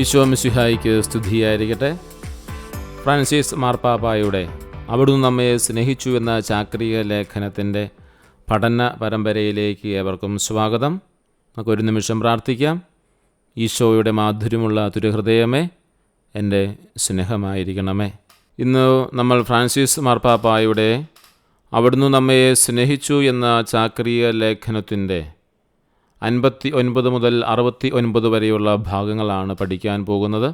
ഈശോ മിശിഹായിക്ക് സ്തുതിയായിരിക്കട്ടെ. ഫ്രാൻസിസ് മാർപ്പാപ്പായുടെ അവിടുന്ന് നമ്മെ സ്നേഹിച്ചു എന്ന ചാക്രിക ലേഖനത്തിൻ്റെ പഠന പരമ്പരയിലേക്ക് ഏവർക്കും സ്വാഗതം. നമുക്കൊരു നിമിഷം പ്രാർത്ഥിക്കാം. ഈശോയുടെ മാധുര്യമുള്ള തിരുഹൃദയമേ, എൻ്റെ സ്നേഹമായിരിക്കണമേ. ഇന്ന് നമ്മൾ ഫ്രാൻസിസ് മാർപ്പാപ്പായുടെ അവിടുന്ന് നമ്മെ സ്നേഹിച്ചു എന്ന ചാക്രിക ലേഖനത്തിൻ്റെ 59 മുതൽ 69 വരെയുള്ള ഭാഗങ്ങളാണ് പഠിക്കാൻ പോകുന്നത്.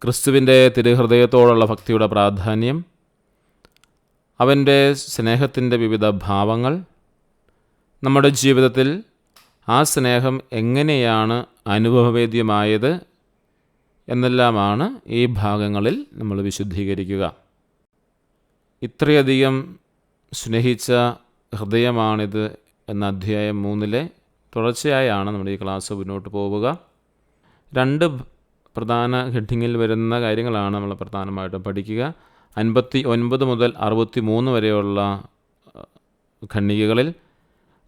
ക്രിസ്തുവിൻ്റെ തിരുഹൃദയത്തോടുള്ള ഭക്തിയുടെ പ്രാധാന്യം, അവൻ്റെ സ്നേഹത്തിൻ്റെ വിവിധ ഭാവങ്ങൾ, നമ്മുടെ ജീവിതത്തിൽ ആ സ്നേഹം എങ്ങനെയാണ് അനുഭവവേദ്യമായത് എന്നെല്ലാമാണ് ഈ ഭാഗങ്ങളിൽ നമ്മൾ വിശുദ്ധീകരിക്കുക. ഇത്രയധികം സ്നേഹിച്ച ഹൃദയമാണിത് എന്ന അധ്യായം 3 തുടർച്ചയായാണ് നമ്മുടെ ഈ ക്ലാസ് മുന്നോട്ട് പോവുക. 2 പ്രധാന ഹെഡിങ്ങിൽ വരുന്ന കാര്യങ്ങളാണ് നമ്മൾ പ്രധാനമായിട്ടും പഠിക്കുക. 59 മുതൽ 63 വരെയുള്ള ഖണ്ഡികകളിൽ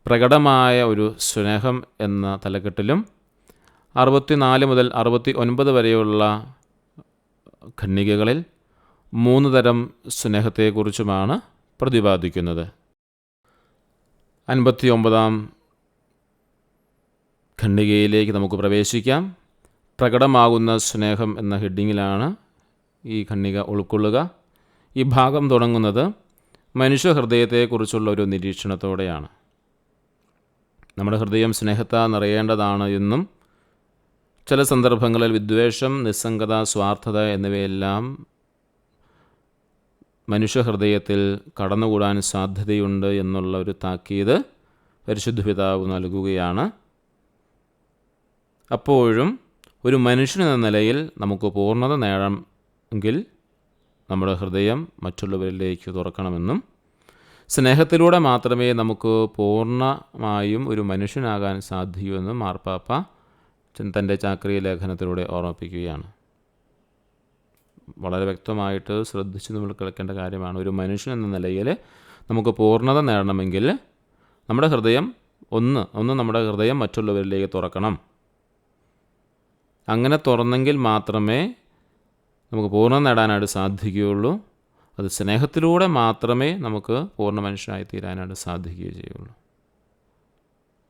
പ്രകടമായ ഒരു സ്നേഹം എന്ന തലക്കെട്ടിലും 64 മുതൽ 69 വരെയുള്ള ഖണ്ഡികകളിൽ 3 തരം സ്നേഹത്തെക്കുറിച്ചുമാണ് പ്രതിപാദിക്കുന്നത്. 59-ാം ഖണ്ഡികയിലേക്ക് നമുക്ക് പ്രവേശിക്കാം. പ്രകടമാകുന്ന സ്നേഹം എന്ന ഹെഡിങ്ങിലാണ് ഈ ഖണ്ഡിക ഉൾക്കൊള്ളുക. ഈ ഭാഗം തുടങ്ങുന്നത് മനുഷ്യഹൃദയത്തെക്കുറിച്ചുള്ള ഒരു നിരീക്ഷണത്തോടെയാണ്. നമ്മുടെ ഹൃദയം സ്നേഹത്താൽ നിറയേണ്ടതാണ് എന്നും ചില സന്ദർഭങ്ങളിൽ വിദ്വേഷം, നിസ്സംഗത, സ്വാർത്ഥത എന്നിവയെല്ലാം മനുഷ്യഹൃദയത്തിൽ കടന്നുകൂടാൻ സാധ്യതയുണ്ട് എന്നുള്ള ഒരു താക്കീത് പരിശുദ്ധ പിതാവ് നൽകുകയാണ്. അപ്പോഴും ഒരു മനുഷ്യനെന്ന നിലയിൽ നമുക്ക് പൂർണ്ണത നേടാമെങ്കിൽ നമ്മുടെ ഹൃദയം മറ്റുള്ളവരിലേക്ക് തുറക്കണമെന്നും സ്നേഹത്തിലൂടെ മാത്രമേ നമുക്ക് പൂർണ്ണമായും ഒരു മനുഷ്യനാകാൻ സാധിക്കൂ എന്നും മാർപ്പാപ്പ തൻ്റെ ചാക്രിക ലേഖനത്തിലൂടെ ഓർമ്മിപ്പിക്കുകയാണ്. വളരെ വ്യക്തമായിട്ട് ശ്രദ്ധിച്ച് നമ്മൾ കേൾക്കേണ്ട കാര്യമാണ്. ഒരു മനുഷ്യൻ എന്ന നിലയിൽ നമുക്ക് പൂർണ്ണത നേടണമെങ്കിൽ നമ്മുടെ ഹൃദയം നമ്മുടെ ഹൃദയം മറ്റുള്ളവരിലേക്ക് തുറക്കണം. അങ്ങനെ തുറന്നെങ്കിൽ മാത്രമേ നമുക്ക് പൂർണ്ണത നേടാനായിട്ട് സാധിക്കുകയുള്ളൂ. അത് സ്നേഹത്തിലൂടെ മാത്രമേ നമുക്ക് പൂർണ്ണ മനുഷ്യനായി തീരാനായിട്ട് സാധിക്കുകയും ചെയ്യുള്ളൂ.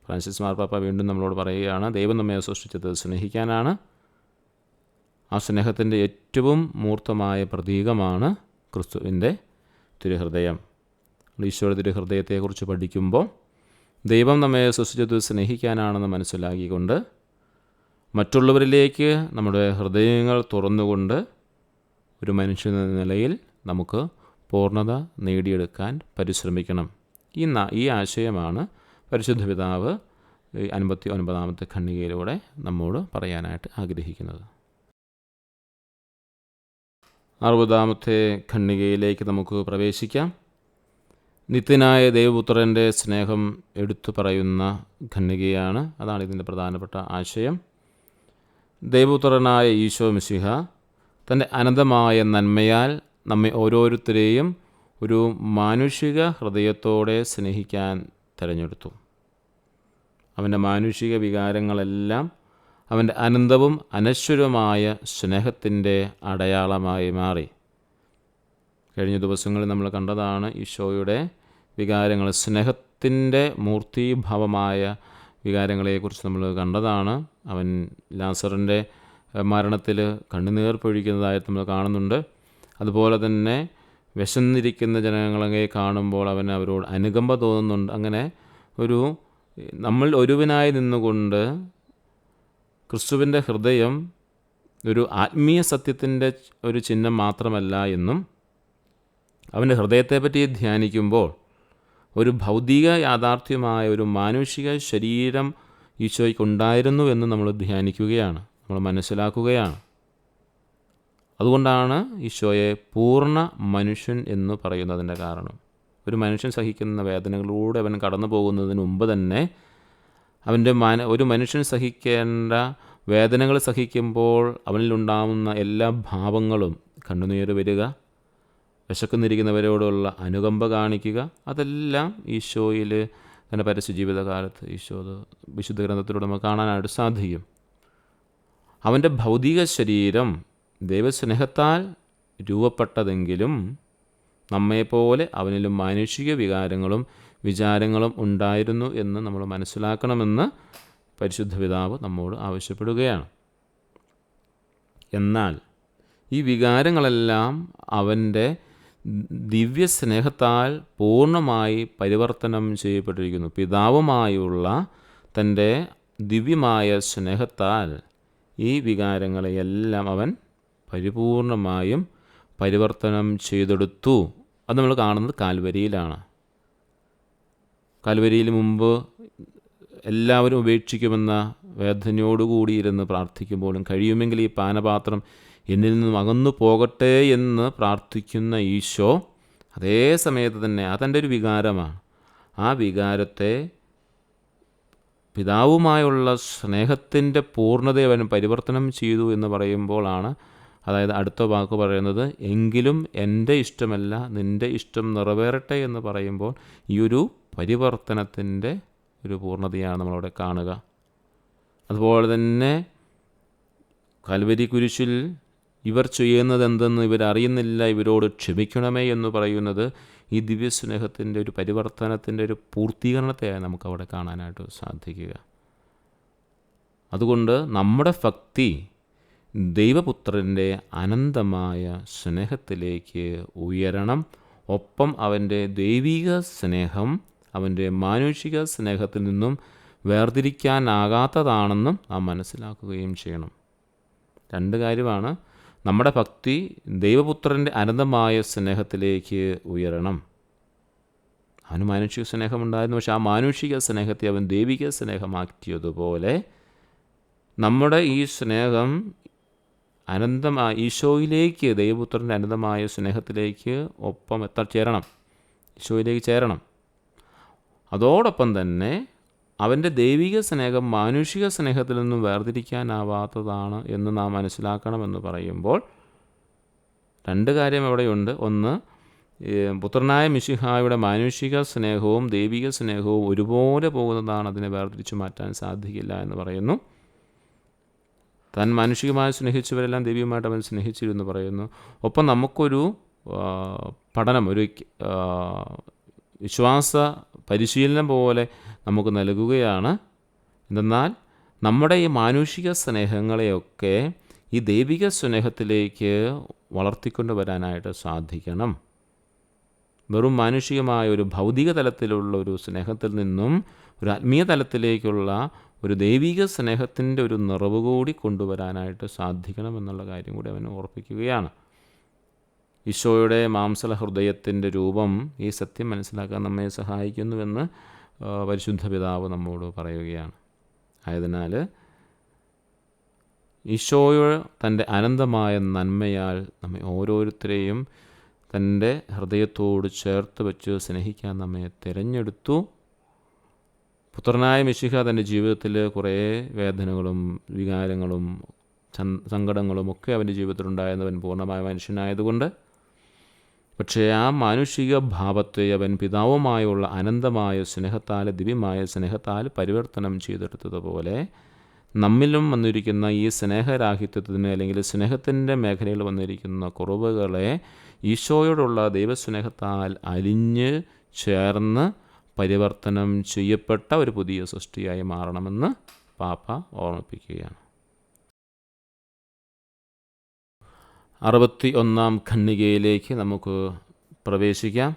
ഫ്രാൻസിസ് മാർപ്പാപ്പ വീണ്ടും നമ്മളോട് പറയുകയാണ്, ദൈവം നമ്മെ സൃഷ്ടിച്ചത് സ്നേഹിക്കാനാണ്. ആ സ്നേഹത്തിൻ്റെ ഏറ്റവും മൂർത്തമായ പ്രതീകമാണ് ക്രിസ്തുവിൻ്റെ തിരുഹൃദയം. ഈശോയുടെ തിരുഹൃദയത്തെക്കുറിച്ച് പഠിക്കുമ്പോൾ ദൈവം നമ്മെ സൃഷ്ടിച്ചത് സ്നേഹിക്കാനാണെന്ന് മനസ്സിലാക്കിക്കൊണ്ട് മറ്റുള്ളവരിലേക്ക് നമ്മുടെ ഹൃദയങ്ങൾ തുറന്നുകൊണ്ട് ഒരു മനുഷ്യനെന്ന നിലയിൽ നമുക്ക് പൂർണ്ണത നേടിയെടുക്കാൻ പരിശ്രമിക്കണം. ഈ ആശയമാണ് പരിശുദ്ധ പിതാവ് 59-ാമത്തെ ഖണ്ഡികയിലൂടെ നമ്മോട് പറയാനായിട്ട് ആഗ്രഹിക്കുന്നത്. 60-ാമത്തെ ഖണ്ഡികയിലേക്ക് നമുക്ക് പ്രവേശിക്കാം. നിത്യനായ ദൈവപുത്രൻ്റെ സ്നേഹം എടുത്തു പറയുന്ന ഖണ്ഡികയാണ്. അതാണ് ഇതിൻ്റെ പ്രധാനപ്പെട്ട ആശയം. ദൈവപുത്രനായ ഈശോ മിശിഹ തൻ്റെ അനന്തമായ നന്മയാൽ നമ്മെ ഓരോരുത്തരെയും ഒരു മാനുഷിക ഹൃദയത്തോടെ സ്നേഹിക്കാൻ തിരഞ്ഞെടുത്തു. അവൻ്റെ മാനുഷിക വികാരങ്ങളെല്ലാം അവൻ്റെ അനന്തവും അനശ്വരവുമായ സ്നേഹത്തിൻ്റെ അടയാളമായി മാറി. കഴിഞ്ഞ ദിവസങ്ങളിൽ നമ്മൾ കണ്ടതാണ് ഈശോയുടെ വികാരങ്ങൾ, സ്നേഹത്തിൻ്റെ മൂർത്തീഭാവമായ വികാരങ്ങളെക്കുറിച്ച് നമ്മൾ കണ്ടതാണ്. അവൻ ലാസറിൻ്റെ മരണത്തിൽ കണ്ണുനീർ പൊഴിക്കുന്നതായിട്ട് നമ്മൾ കാണുന്നുണ്ട്. അതുപോലെ തന്നെ വിശന്നിരിക്കുന്ന ജനങ്ങളെ കാണുമ്പോൾ അവരോട് അനുകമ്പ തോന്നുന്നുണ്ട്. അങ്ങനെ നമ്മൾ ഒരുവനായി നിന്നുകൊണ്ട് ക്രിസ്തുവിൻ്റെ ഹൃദയം ഒരു ആത്മീയ സത്യത്തിൻ്റെ ഒരു ചിഹ്നം മാത്രമല്ല എന്നും അവൻ്റെ ഹൃദയത്തെപ്പറ്റി ധ്യാനിക്കുമ്പോൾ ഒരു ഭൗതിക യാഥാർത്ഥ്യമായ ഒരു മാനുഷിക ശരീരം ഈശോയ്ക്കുണ്ടായിരുന്നു എന്ന് നമ്മൾ ധ്യാനിക്കുകയാണ്, നമ്മൾ മനസ്സിലാക്കുകയാണ്. അതുകൊണ്ടാണ് ഈശോയെ പൂർണ്ണ മനുഷ്യൻ എന്ന് പറയുന്നതിൻ്റെ കാരണം. ഒരു മനുഷ്യൻ സഹിക്കുന്ന വേദനകളിലൂടെ അവൻ കടന്നു പോകുന്നതിന് മുമ്പ് തന്നെ ഒരു മനുഷ്യൻ സഹിക്കേണ്ട വേദനകൾ സഹിക്കുമ്പോൾ അവനിലുണ്ടാകുന്ന എല്ലാ ഭാവങ്ങളും, കണ്ണുനീര് വരിക, വിശക്കുന്നിരിക്കുന്നവരോടുള്ള അനുകമ്പ കാണിക്കുക, അതെല്ലാം ഈശോയിൽ തൻ്റെ പരസ്യ ജീവിതകാലത്ത് ഈശോ വിശുദ്ധ ഗ്രന്ഥത്തിലൂടെ നമുക്ക് കാണാനായിട്ട് സാധിക്കും. അവൻ്റെ ഭൗതിക ശരീരം ദൈവസ്നേഹത്താൽ രൂപപ്പെട്ടതെങ്കിലും നമ്മെപ്പോലെ അവനിലും മാനുഷിക വികാരങ്ങളും വിചാരങ്ങളും ഉണ്ടായിരുന്നു എന്ന് നമ്മൾ മനസ്സിലാക്കണമെന്ന് പരിശുദ്ധ പിതാവ് നമ്മോട് ആവശ്യപ്പെടുകയാണ്. എന്നാൽ ഈ വികാരങ്ങളെല്ലാം അവൻ്റെ ദിവ്യസ്നേഹത്താൽ പൂർണ്ണമായി പരിവർത്തനം ചെയ്യപ്പെട്ടിരിക്കുന്നു. പിതാവുമായുള്ള തൻ്റെ ദിവ്യമായ സ്നേഹത്താൽ ഈ വികാരങ്ങളെയെല്ലാം അവൻ പരിപൂർണമായും പരിവർത്തനം ചെയ്തെടുത്തു. അത് നമ്മൾ കാണുന്നത് കാൽവരിയിലാണ്. കാൽവരിയിൽ മുമ്പ് എല്ലാവരും ഉപേക്ഷിക്കുമെന്ന വേദനയോടുകൂടി ഇരുന്ന് പ്രാർത്ഥിക്കുമ്പോഴും കഴിയുമെങ്കിൽ ഈ പാനപാത്രം എന്നിൽ നിന്നും അകന്നു പോകട്ടെ എന്ന് പ്രാർത്ഥിക്കുന്ന ഈശോ അതേ സമയത്ത് തന്നെ അതെൻ്റെ ഒരു വികാരമാണ്. ആ വികാരത്തെ പിതാവുമായുള്ള സ്നേഹത്തിൻ്റെ പൂർണ്ണതയെ അവൻ പരിവർത്തനം ചെയ്തു എന്ന് പറയുമ്പോഴാണ്, അതായത് അടുത്ത വാക്ക് പറയുന്നത് എങ്കിലും എൻ്റെ ഇഷ്ടമല്ല നിൻ്റെ ഇഷ്ടം നിറവേറട്ടെ എന്ന് പറയുമ്പോൾ ഈ ഒരു പരിവർത്തനത്തിൻ്റെ ഒരു പൂർണ്ണതയാണ് നമ്മളവിടെ കാണുക. അതുപോലെ തന്നെ കൽവരി കുരിശിൽ ഇവർ ചെയ്യുന്നത് എന്തെന്ന് ഇവരറിയുന്നില്ല, ഇവരോട് ക്ഷമിക്കണമേ എന്ന് പറയുന്നത് ഈ ദിവ്യസ്നേഹത്തിൻ്റെ ഒരു പരിവർത്തനത്തിൻ്റെ ഒരു പൂർത്തീകരണത്തെയാണ് നമുക്കവിടെ കാണാനായിട്ട് സാധിക്കുക. അതുകൊണ്ട് നമ്മുടെ ഭക്തി ദൈവപുത്രൻ്റെ അനന്തമായ സ്നേഹത്തിലേക്ക് ഉയരണം. ഒപ്പം അവൻ്റെ ദൈവിക സ്നേഹം അവൻ്റെ മാനുഷിക സ്നേഹത്തിൽ നിന്നും വേർതിരിക്കാനാകാത്തതാണെന്നും നാം മനസ്സിലാക്കുകയും ചെയ്യണം. രണ്ട് കാര്യമാണ്. നമ്മുടെ ഭക്തി ദൈവപുത്രൻ്റെ അനന്തമായ സ്നേഹത്തിലേക്ക് ഉയരണം. അവന് മാനുഷിക സ്നേഹമുണ്ടായിരുന്നു, പക്ഷെ ആ മാനുഷിക സ്നേഹത്തെ അവൻ ദൈവിക സ്നേഹമാക്കിയതുപോലെ നമ്മുടെ ഈ സ്നേഹം അനന്തമായ ഈശോയിലേക്ക്, ദൈവപുത്രൻ്റെ അനന്തമായ സ്നേഹത്തിലേക്ക് ഒപ്പം എത്തിച്ചേരണം, ഈശോയിലേക്ക് ചേരണം. അതോടൊപ്പം തന്നെ അവൻ്റെ ദൈവിക സ്നേഹം മാനുഷിക സ്നേഹത്തിൽ നിന്നും വേർതിരിക്കാനാവാത്തതാണ് എന്ന് നാം മനസ്സിലാക്കണമെന്ന് പറയുമ്പോൾ രണ്ട് കാര്യം അവിടെയുണ്ട്. ഒന്ന്, പുത്രനായ മിശിഹായുടെ മാനുഷിക സ്നേഹവും ദൈവിക സ്നേഹവും ഒരുപോലെ പോകുന്നതാണ്, അതിനെ വേർതിരിച്ചു മാറ്റാൻ സാധിക്കില്ല എന്ന് പറയുന്നു. താൻ മാനുഷികമായി സ്നേഹിച്ചവരെല്ലാം ദൈവികമായിട്ട് അവൻ സ്നേഹിച്ചിരുന്നു പറയുന്നു. ഒപ്പം നമുക്കൊരു പഠനം, ഒരു വിശ്വാസ പരിശീലനം പോലെ നമുക്ക് നൽകുകയാണ്. എന്തെന്നാൽ നമ്മുടെ ഈ മാനുഷിക സ്നേഹങ്ങളെയൊക്കെ ഈ ദൈവിക സ്നേഹത്തിലേക്ക് വളർത്തിക്കൊണ്ട് വരാനായിട്ട് സാധിക്കണം. വെറും മാനുഷികമായ ഒരു ഭൗതിക തലത്തിലുള്ള ഒരു സ്നേഹത്തിൽ നിന്നും ഒരു ആത്മീയ തലത്തിലേക്കുള്ള ഒരു ദൈവിക സ്നേഹത്തിൻ്റെ ഒരു നിറവ് കൂടി കൊണ്ടുവരാനായിട്ട് സാധിക്കണം എന്നുള്ള കാര്യം കൂടി അവൻ ഓർപ്പിക്കുകയാണ്. ഈശോയുടെ മാംസള ഹൃദയത്തിൻ്റെ രൂപം ഈ സത്യം മനസ്സിലാക്കാൻ നമ്മെ സഹായിക്കുന്നുവെന്ന് പരിശുദ്ധ പിതാവ് നമ്മോട് പറയുകയാണ്. ആയതിനാൽ ഈശോയോ തൻ്റെ അനന്തമായ നന്മയാൽ നമ്മെ ഓരോരുത്തരെയും തൻ്റെ ഹൃദയത്തോട് ചേർത്ത് വെച്ച് സ്നേഹിക്കാൻ നമ്മെ തിരഞ്ഞെടുത്തു. പുത്രനായ മിശിഹ തൻ്റെ ജീവിതത്തിൽ കുറേ വേദനകളും വികാരങ്ങളും സങ്കടങ്ങളും ഒക്കെ അവൻ്റെ ജീവിതത്തിലുണ്ടായിരുന്നവൻ പൂർണ്ണമായ മനുഷ്യനായതുകൊണ്ട്, പക്ഷേ ആ മാനുഷിക ഭാവത്തെ അവൻ പിതാവുമായുള്ള അനന്തമായ സ്നേഹത്താൽ, ദിവ്യമായ സ്നേഹത്താൽ പരിവർത്തനം ചെയ്തെടുത്തതുപോലെ നമ്മിലും വന്നിരിക്കുന്ന ഈ സ്നേഹരാഹിത്യത്തിന് അല്ലെങ്കിൽ സ്നേഹത്തിൻ്റെ മേഖലയിൽ വന്നിരിക്കുന്ന കുറവുകളെ ഈശോയോടുള്ള ദൈവസ്നേഹത്താൽ അലിഞ്ഞ് ചേർന്ന് പരിവർത്തനം ചെയ്യപ്പെട്ട ഒരു പുതിയ സൃഷ്ടിയായി മാറണമെന്ന് പാപ്പ ഓർമ്മിപ്പിക്കുകയാണ്. 61 ഖണ്ഡികയിലേക്ക് നമുക്ക് പ്രവേശിക്കാം.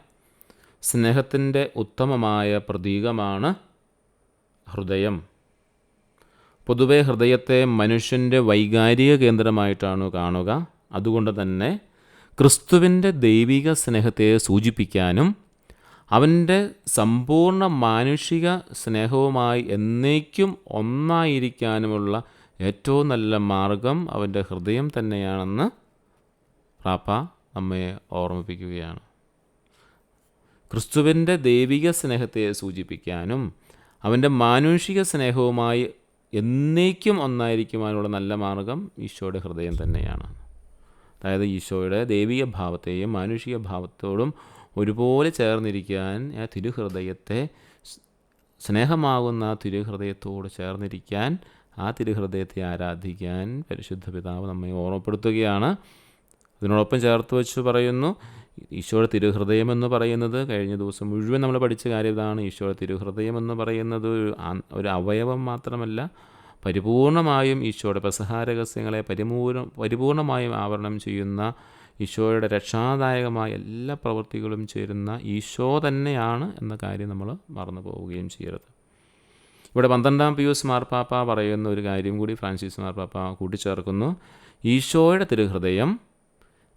സ്നേഹത്തിൻ്റെ ഉത്തമമായ പ്രതീകമാണ് ഹൃദയം. പൊതുവെ ഹൃദയത്തെ മനുഷ്യൻ്റെ വൈകാരിക കേന്ദ്രമായിട്ടാണ് കാണുക. അതുകൊണ്ട് തന്നെ ക്രിസ്തുവിൻ്റെ ദൈവിക സ്നേഹത്തെ സൂചിപ്പിക്കാനും അവൻ്റെ സമ്പൂർണ്ണ മാനുഷിക സ്നേഹവുമായി എന്നേക്കും ഒന്നായിരിക്കാനുമുള്ള ഏറ്റവും നല്ല മാർഗം അവൻ്റെ ഹൃദയം തന്നെയാണെന്ന് പാപ്പ നമ്മെ ഓർമ്മിപ്പിക്കുകയാണ്. ക്രിസ്തുവിൻ്റെ ദൈവിക സ്നേഹത്തെ സൂചിപ്പിക്കാനും അവൻ്റെ മാനുഷിക സ്നേഹവുമായി എന്നേക്കും ഒന്നായിരിക്കുവാനുള്ള നല്ല മാർഗം ഈശോയുടെ ഹൃദയം തന്നെയാണ്. അതായത് ഈശോയുടെ ദൈവിക ഭാവത്തെയും മാനുഷിക ഭാവത്തോടും ഒരുപോലെ ചേർന്നിരിക്കാൻ ആ തിരുഹൃദയത്തെ, സ്നേഹമാകുന്ന തിരുഹൃദയത്തോട് ചേർന്നിരിക്കാൻ ആ തിരുഹൃദയത്തെ ആരാധിക്കാൻ പരിശുദ്ധ പിതാവ് നമ്മെ ഓർമ്മപ്പെടുത്തുകയാണ്. അതിനോടൊപ്പം ചേർത്ത് വെച്ച് പറയുന്നു, ഈശോയുടെ തിരുഹൃദയം എന്ന് പറയുന്നത്, കഴിഞ്ഞ ദിവസം മുഴുവൻ നമ്മൾ പഠിച്ച കാര്യം ഇതാണ്. ഈശോയുടെ തിരുഹൃദയം എന്ന് പറയുന്നത് ഒരു അവയവം മാത്രമല്ല, പരിപൂർണമായും ഈശോയുടെ പെസഹാ രഹസ്യങ്ങളെ പരിപൂർണമായും ആവരണം ചെയ്യുന്ന, ഈശോയുടെ രക്ഷാദായകമായ എല്ലാ പ്രവൃത്തികളും ചേരുന്ന ഈശോ തന്നെയാണ് എന്ന കാര്യം നമ്മൾ മറന്നു പോവുകയും ചെയ്യരുത്. ഇവിടെ 12-ാം പിയൂസ് മാർപ്പാപ്പ പറയുന്ന ഒരു കാര്യം കൂടി ഫ്രാൻസിസ് മാർപ്പാപ്പ കൂട്ടിച്ചേർക്കുന്നു. ഈശോയുടെ തിരുഹൃദയം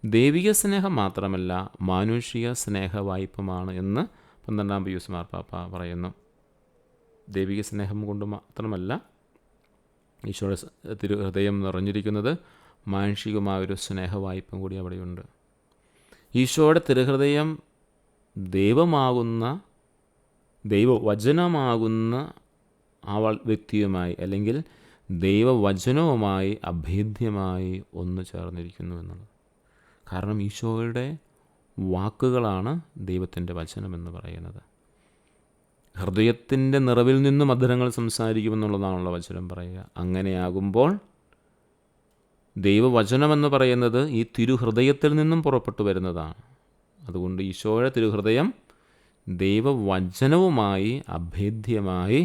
ദൈവിക സ്നേഹം മാത്രമല്ല, മാനുഷിക സ്നേഹവായ്പമാണ് എന്ന് 12-ാം പിയൂസ് മാർപ്പാപ്പ പറയുന്നു. ദൈവിക സ്നേഹം കൊണ്ട് മാത്രമല്ല ഈശോയുടെ തിരുഹൃദയം നിറഞ്ഞിരിക്കുന്നത്, മാനുഷികമായൊരു സ്നേഹവായ്പം കൂടി അവിടെയുണ്ട്. ഈശോയുടെ തിരുഹൃദയം ദൈവവചനമാകുന്ന ആ വ്യക്തിയുമായി, അല്ലെങ്കിൽ ദൈവവചനവുമായി അഭേദ്യമായി ഒന്ന് ചേർന്നിരിക്കുന്നു എന്നുള്ളത്. കാരണം ഈശോയുടെ വാക്കുകളാണ് ദൈവത്തിൻ്റെ വചനമെന്ന് പറയുന്നത്. ഹൃദയത്തിൻ്റെ നിറവിൽ നിന്നും മധുരങ്ങൾ സംസാരിക്കുമെന്നുള്ളതാണല്ലോ വചനം പറയുക. അങ്ങനെയാകുമ്പോൾ ദൈവവചനമെന്ന് പറയുന്നത് ഈ തിരുഹൃദയത്തിൽ നിന്നും പുറപ്പെട്ടു വരുന്നതാണ്. അതുകൊണ്ട് ഈശോയുടെ തിരുഹൃദയം ദൈവവചനവുമായി അഭേദ്യമായി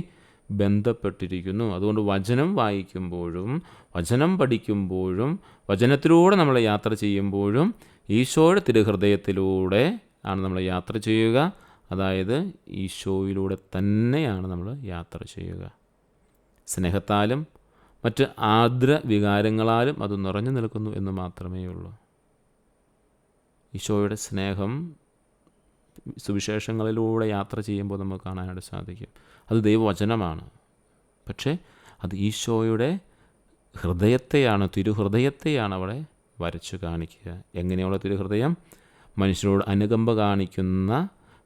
ബന്ധപ്പെട്ടിരിക്കുന്നു. അതുകൊണ്ട് വചനം വായിക്കുമ്പോഴും വചനം പഠിക്കുമ്പോഴും വചനത്തിലൂടെ നമ്മൾ യാത്ര ചെയ്യുമ്പോഴും ഈശോയുടെ തിരുഹൃദയത്തിലൂടെ ആണ് നമ്മൾ യാത്ര ചെയ്യുക. അതായത് ഈശോയിലൂടെ തന്നെയാണ് നമ്മൾ യാത്ര ചെയ്യുക. സ്നേഹത്താലും മറ്റ് ആർദ്ര വികാരങ്ങളാലും അത് നിറഞ്ഞു നിൽക്കുന്നു എന്ന് മാത്രമേ ഉള്ളൂ. ഈശോയുടെ സ്നേഹം സുവിശേഷങ്ങളിലൂടെ യാത്ര ചെയ്യുമ്പോൾ നമുക്ക് കാണാനായിട്ട് സാധിക്കും. അത് ദൈവവചനമാണ്. പക്ഷേ അത് ഈശോയുടെ ഹൃദയത്തെയാണ്, തിരുഹൃദയത്തെയാണ് അവിടെ വരച്ചു കാണിക്കുക. എങ്ങനെയുള്ള തിരുഹൃദയം? മനുഷ്യരോട് അനുകമ്പ കാണിക്കുന്ന,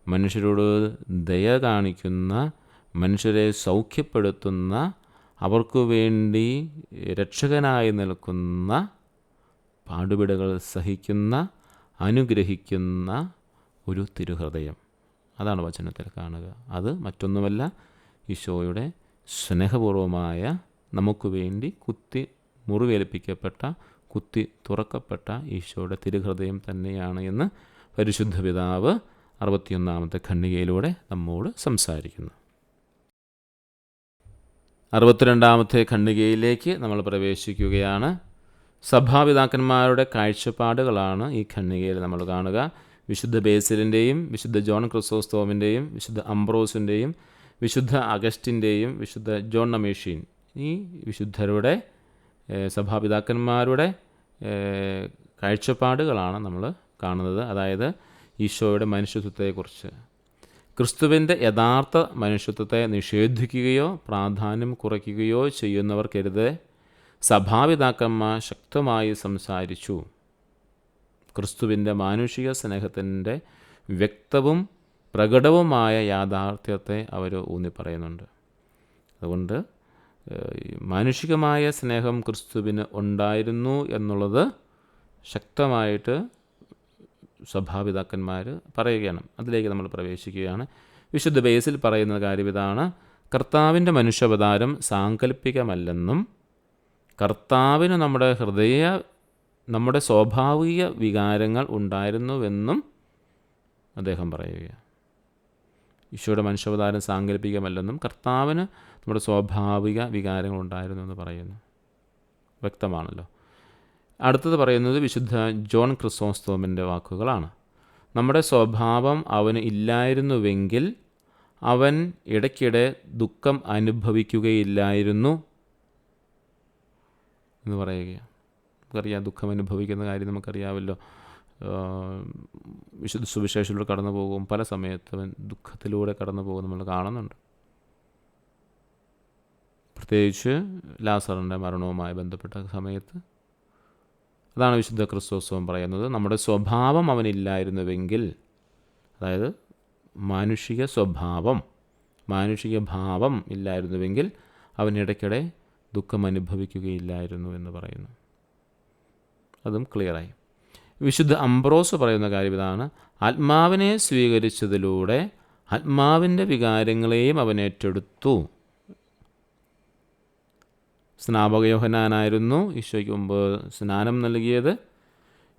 മനുഷ്യരോട് ദയ കാണിക്കുന്ന, മനുഷ്യരെ സൗഖ്യപ്പെടുത്തുന്ന, അവർക്ക് വേണ്ടി രക്ഷകനായി നിൽക്കുന്ന, പാടുപിടകൾ സഹിക്കുന്ന, അനുഗ്രഹിക്കുന്ന ഒരു തിരുഹൃദയം. അതാണ് വചനത്തിൽ കാണുക. അത് മറ്റൊന്നുമല്ല, ഈശോയുടെ സ്നേഹപൂർവമായ, നമുക്ക് വേണ്ടി കുത്തി മുറിവേൽപ്പിക്കപ്പെട്ട, കുത്തി തുറക്കപ്പെട്ട ഈശോയുടെ തിരുഹൃദയം തന്നെയാണ് എന്ന് പരിശുദ്ധ പിതാവ് 61-ാമത്തെ ഖണ്ഡികയിലൂടെ നമ്മോട് സംസാരിക്കുന്നു. 62-ാമത്തെ ഖണ്ഡികയിലേക്ക് നമ്മൾ പ്രവേശിക്കുകയാണ്. സഭാപിതാക്കന്മാരുടെ കാഴ്ചപ്പാടുകളാണ് ഈ ഖണ്ഡികയിൽ നമ്മൾ കാണുക. വിശുദ്ധ ബേസിലിൻ്റെയും വിശുദ്ധ ജോൺ ക്രിസോസ്തോമിൻ്റെയും വിശുദ്ധ അംബ്രോസിൻ്റെയും വിശുദ്ധ അഗസ്റ്റിൻ്റെയും വിശുദ്ധ ജോൺ നമേഷ്യൻ, ഈ വിശുദ്ധരുടെ സഭാപിതാക്കന്മാരുടെ കാഴ്ചപ്പാടുകളാണ് നമ്മൾ കാണുന്നത്. അതായത് ഈശോയുടെ മനുഷ്യത്വത്തെക്കുറിച്ച്. ക്രിസ്തുവിൻ്റെ യഥാർത്ഥ മനുഷ്യത്വത്തെ നിഷേധിക്കുകയോ പ്രാധാന്യം കുറയ്ക്കുകയോ ചെയ്യുന്നവർക്കെതിരെ സഭാപിതാക്കന്മാർ ശക്തമായി സംസാരിച്ചു. ക്രിസ്തുവിൻ്റെ മാനുഷിക സ്നേഹത്തിൻ്റെ വ്യക്തവും പ്രകടവുമായ യാഥാർത്ഥ്യത്തെ അവർ ഊന്നിപ്പറയുന്നുണ്ട്. അതുകൊണ്ട് മാനുഷികമായ സ്നേഹം ക്രിസ്തുവിന് ഉണ്ടായിരുന്നു എന്നുള്ളത് ശക്തമായിട്ട് സഭാപിതാക്കന്മാർ പറയുകയാണ്. അതിലേക്ക് നമ്മൾ പ്രവേശിക്കുകയാണ്. വിശുദ്ധ ബേസിൽ പറയുന്ന കാര്യം ഇതാണ്: കർത്താവിൻ്റെ മനുഷ്യാവതാരം സാങ്കല്പികമല്ലെന്നും കർത്താവിന് നമ്മുടെ സ്വാഭാവിക വികാരങ്ങൾ ഉണ്ടായിരുന്നുവെന്നും അദ്ദേഹം പറയുകയാണ്. ഈശോയുടെ മനുഷ്യാവതാരം സാങ്കല്പികമല്ലെന്നും കർത്താവിന് നമ്മുടെ സ്വാഭാവിക വികാരങ്ങൾ ഉണ്ടായിരുന്നു എന്ന് പറയുന്നു. വ്യക്തമാണല്ലോ. അടുത്തത് പറയുന്നത് വിശുദ്ധ ജോൺ ക്രിസോസ്തോമിൻ്റെ വാക്കുകളാണ്. നമ്മുടെ സ്വഭാവം അവന് ഇല്ലായിരുന്നുവെങ്കിൽ അവൻ ഇടയ്ക്കിടെ ദുഃഖം അനുഭവിക്കുകയില്ലായിരുന്നു എന്ന് പറയുകയാണ്. നമുക്കറിയാം, ദുഃഖം അനുഭവിക്കുന്ന കാര്യം നമുക്കറിയാമല്ലോ. വിശുദ്ധ സുവിശേഷത്തിലൂടെ കടന്നു പോകും, പല സമയത്തും ദുഃഖത്തിലൂടെ കടന്നു പോകും നമ്മൾ കാണുന്നുണ്ട്. പ്രത്യേകിച്ച് ലാസറിൻ്റെ മരണവുമായി ബന്ധപ്പെട്ട സമയത്ത് അതാണ് വിശുദ്ധ ക്രിസ്തോസ്തവം പറയുന്നത്. നമ്മുടെ സ്വഭാവം അവനില്ലായിരുന്നുവെങ്കിൽ, അതായത് മാനുഷിക സ്വഭാവം, മാനുഷിക ഭാവം ഇല്ലായിരുന്നുവെങ്കിൽ അവൻ ഇടയ്ക്കിടെ ദുഃഖം അനുഭവിക്കുകയില്ലായിരുന്നു എന്ന് പറയുന്നു. അതും ക്ലിയറായി. വിശുദ്ധ അംബ്രോസ് പറയുന്ന കാര്യം ഇതാണ്: ആത്മാവിനെ സ്വീകരിച്ചതിലൂടെ ആത്മാവിൻ്റെ വികാരങ്ങളെയും അവൻ ഏറ്റെടുത്തു. സ്നാപക യോഹന്നാനായിരുന്നു ഈശോയ്ക്ക് മുമ്പ് സ്നാനം നൽകിയത്.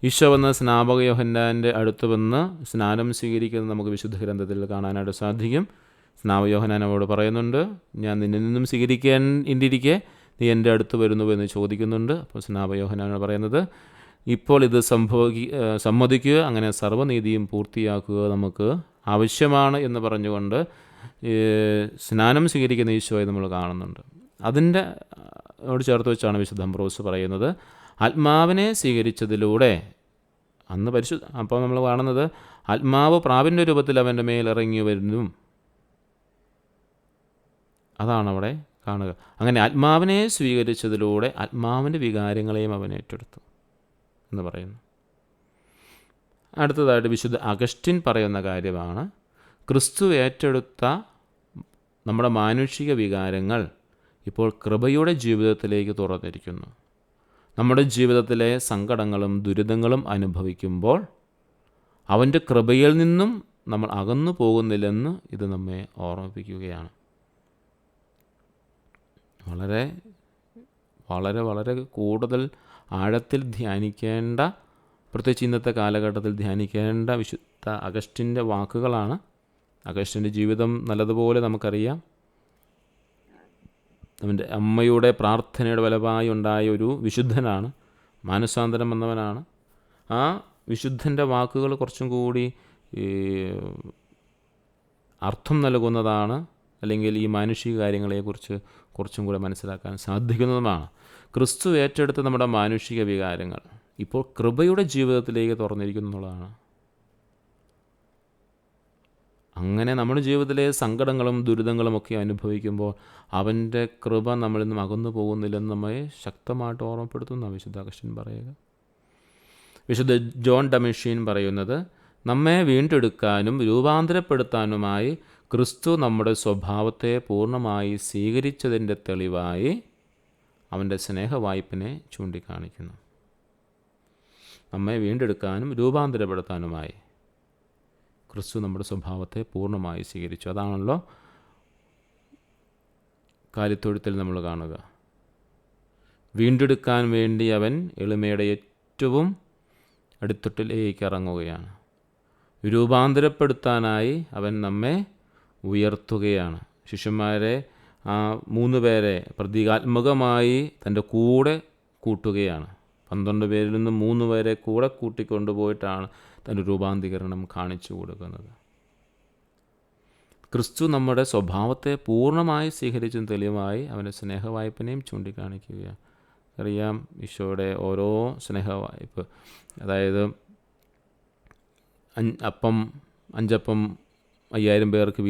ഈശോ വന്ന് സ്നാപക യോഹന്നാൻ്റെ അടുത്ത് വന്ന് സ്നാനം സ്വീകരിക്കുന്നത് നമുക്ക് വിശുദ്ധ ഗ്രന്ഥത്തിൽ കാണാനായിട്ട് സാധിക്കും. സ്നാപക യോഹന്നാൻ അവരോട് പറയുന്നുണ്ട്, ഞാൻ നിന്നിൽ നിന്നും സ്വീകരിക്കാൻ ഇരിക്കെ നീ എൻ്റെ അടുത്ത് വരുന്നു എന്ന് ചോദിക്കുന്നുണ്ട്. അപ്പോൾ സ്നാപക യോഹന്നാനാണ് പറയുന്നത്, ഇപ്പോൾ ഇത് സമ്മതിക്കുക, അങ്ങനെ സർവ്വനീതിയും പൂർത്തിയാക്കുക നമുക്ക് ആവശ്യമാണ് എന്ന് പറഞ്ഞുകൊണ്ട് സ്നാനം സ്വീകരിക്കുന്ന ഈശോയെ നമ്മൾ കാണുന്നുണ്ട്. അതിൻ്റെ ഓട് ചേർത്ത് വെച്ചാണ് വിശുദ്ധ അംബ്രോസ് പറയുന്നത്, ആത്മാവിനെ സ്വീകരിച്ചതിലൂടെ അപ്പോൾ നമ്മൾ കാണുന്നത് ആത്മാവ് പ്രാവിൻ്റെ രൂപത്തിൽ അവൻ്റെ മേൽ ഇറങ്ങി വരുന്നു. അതാണ് അവിടെ കാണുക. അങ്ങനെ ആത്മാവിനെ സ്വീകരിച്ചതിലൂടെ ആത്മാവിൻ്റെ വികാരങ്ങളെയും അവൻ ഏറ്റെടുത്തു എന്ന് പറയുന്നു. അടുത്തതായിട്ട് വിശുദ്ധ അഗസ്റ്റിൻ പറയുന്ന കാര്യമാണ്, ക്രിസ്തു ഏറ്റെടുത്ത നമ്മുടെ മാനുഷിക വികാരങ്ങൾ ഇപ്പോൾ കൃപയുടെ ജീവിതത്തിലേക്ക് തുറന്നിരിക്കുന്നു. നമ്മുടെ ജീവിതത്തിലെ സങ്കടങ്ങളും ദുരിതങ്ങളും അനുഭവിക്കുമ്പോൾ അവൻ്റെ കൃപയിൽ നിന്നും നമ്മൾ അകന്നു പോകുന്നില്ലെന്ന് ഇത് നമ്മെ ഓർമ്മിപ്പിക്കുകയാണ്. വളരെ വളരെ വളരെ കൂടുതൽ ആഴത്തിൽ ധ്യാനിക്കേണ്ട, പ്രത്യേകിച്ച് ഇന്നത്തെ കാലഘട്ടത്തിൽ ധ്യാനിക്കേണ്ട വിശുദ്ധ അഗസ്റ്റിൻ്റെ വാക്കുകളാണ്. അഗസ്റ്റിൻ്റെ ജീവിതം നല്ലതുപോലെ നമുക്കറിയാം. അവൻ്റെ അമ്മയുടെ പ്രാർത്ഥനയുടെ ഫലമായി ഉണ്ടായ ഒരു വിശുദ്ധനാണ്, മാനസാന്തരം വന്നവനാണ്. ആ വിശുദ്ധൻ്റെ വാക്കുകൾ കുറച്ചും കൂടി അർത്ഥം നൽകുന്നതാണ്, അല്ലെങ്കിൽ ഈ മാനുഷിക കാര്യങ്ങളെക്കുറിച്ച് കുറച്ചും കൂടെ മനസ്സിലാക്കാൻ സാധിക്കുന്നതുമാണ്. ക്രിസ്തു ഏറ്റെടുത്ത് നമ്മുടെ മാനുഷിക വികാരങ്ങൾ ഇപ്പോൾ കൃപയുടെ ജീവിതത്തിലേക്ക് തുറന്നിരിക്കുന്നു എന്നുള്ളതാണ്. അങ്ങനെ നമ്മുടെ ജീവിതത്തിലെ സങ്കടങ്ങളും ദുരിതങ്ങളും ഒക്കെ അനുഭവിക്കുമ്പോൾ അവൻ്റെ കൃപ നമ്മളിൽ നിന്നും അകന്നു പോകുന്നില്ലെന്ന് നമ്മെ ശക്തമായിട്ട് ഓർമ്മപ്പെടുത്തുന്ന വിശുദ്ധ അഗസ്റ്റിൻ പറയുക. വിശുദ്ധ ജോൺ ഡമഷ്യൻ പറയുന്നത്, നമ്മെ വീണ്ടെടുക്കാനും രൂപാന്തരപ്പെടുത്താനുമായി ക്രിസ്തു നമ്മുടെ സ്വഭാവത്തെ പൂർണ്ണമായി സ്വീകരിച്ചതിൻ്റെ തെളിവായി അവൻ്റെ സ്നേഹവായ്പിനെ ചൂണ്ടിക്കാണിക്കുന്നു. നമ്മെ വീണ്ടെടുക്കാനും രൂപാന്തരപ്പെടുത്താനുമായി ക്രിസ്തു നമ്മുടെ സ്വഭാവത്തെ പൂർണ്ണമായി സ്വീകരിച്ചു. അതാണല്ലോ കാലിത്തൊഴുത്തിൽ നമ്മൾ കാണുക. വീണ്ടെടുക്കാൻ വേണ്ടി അവൻ എളിമയുടെ ഏറ്റവും അടിത്തൊട്ടിലേക്ക് ഇറങ്ങുകയാണ്. രൂപാന്തരപ്പെടുത്താനായി അവൻ നമ്മെ ഉയർത്തുകയാണ്. ശിഷ്യന്മാരെ, ആ 3 പേരെ പ്രതീകാത്മകമായി തൻ്റെ കൂടെ കൂട്ടുകയാണ്. 12 പേരിൽ നിന്ന് 3 പേരെ കൂടെ കൂട്ടിക്കൊണ്ടുപോയിട്ടാണ് തൻ്റെ രൂപാന്തരീകരണം കാണിച്ചു കൊടുക്കുന്നത്. ക്രിസ്തു നമ്മുടെ സ്വഭാവത്തെ പൂർണ്ണമായി സ്വീകരിച്ചും തെളിവായി അവൻ്റെ സ്നേഹവായ്പിനെയും ചൂണ്ടിക്കാണിക്കുകയാണ്. അറിയാം, ഈശോയുടെ ഓരോ സ്നേഹവായ്പ്, അതായത് 5 അപ്പം 5000 പേർക്ക്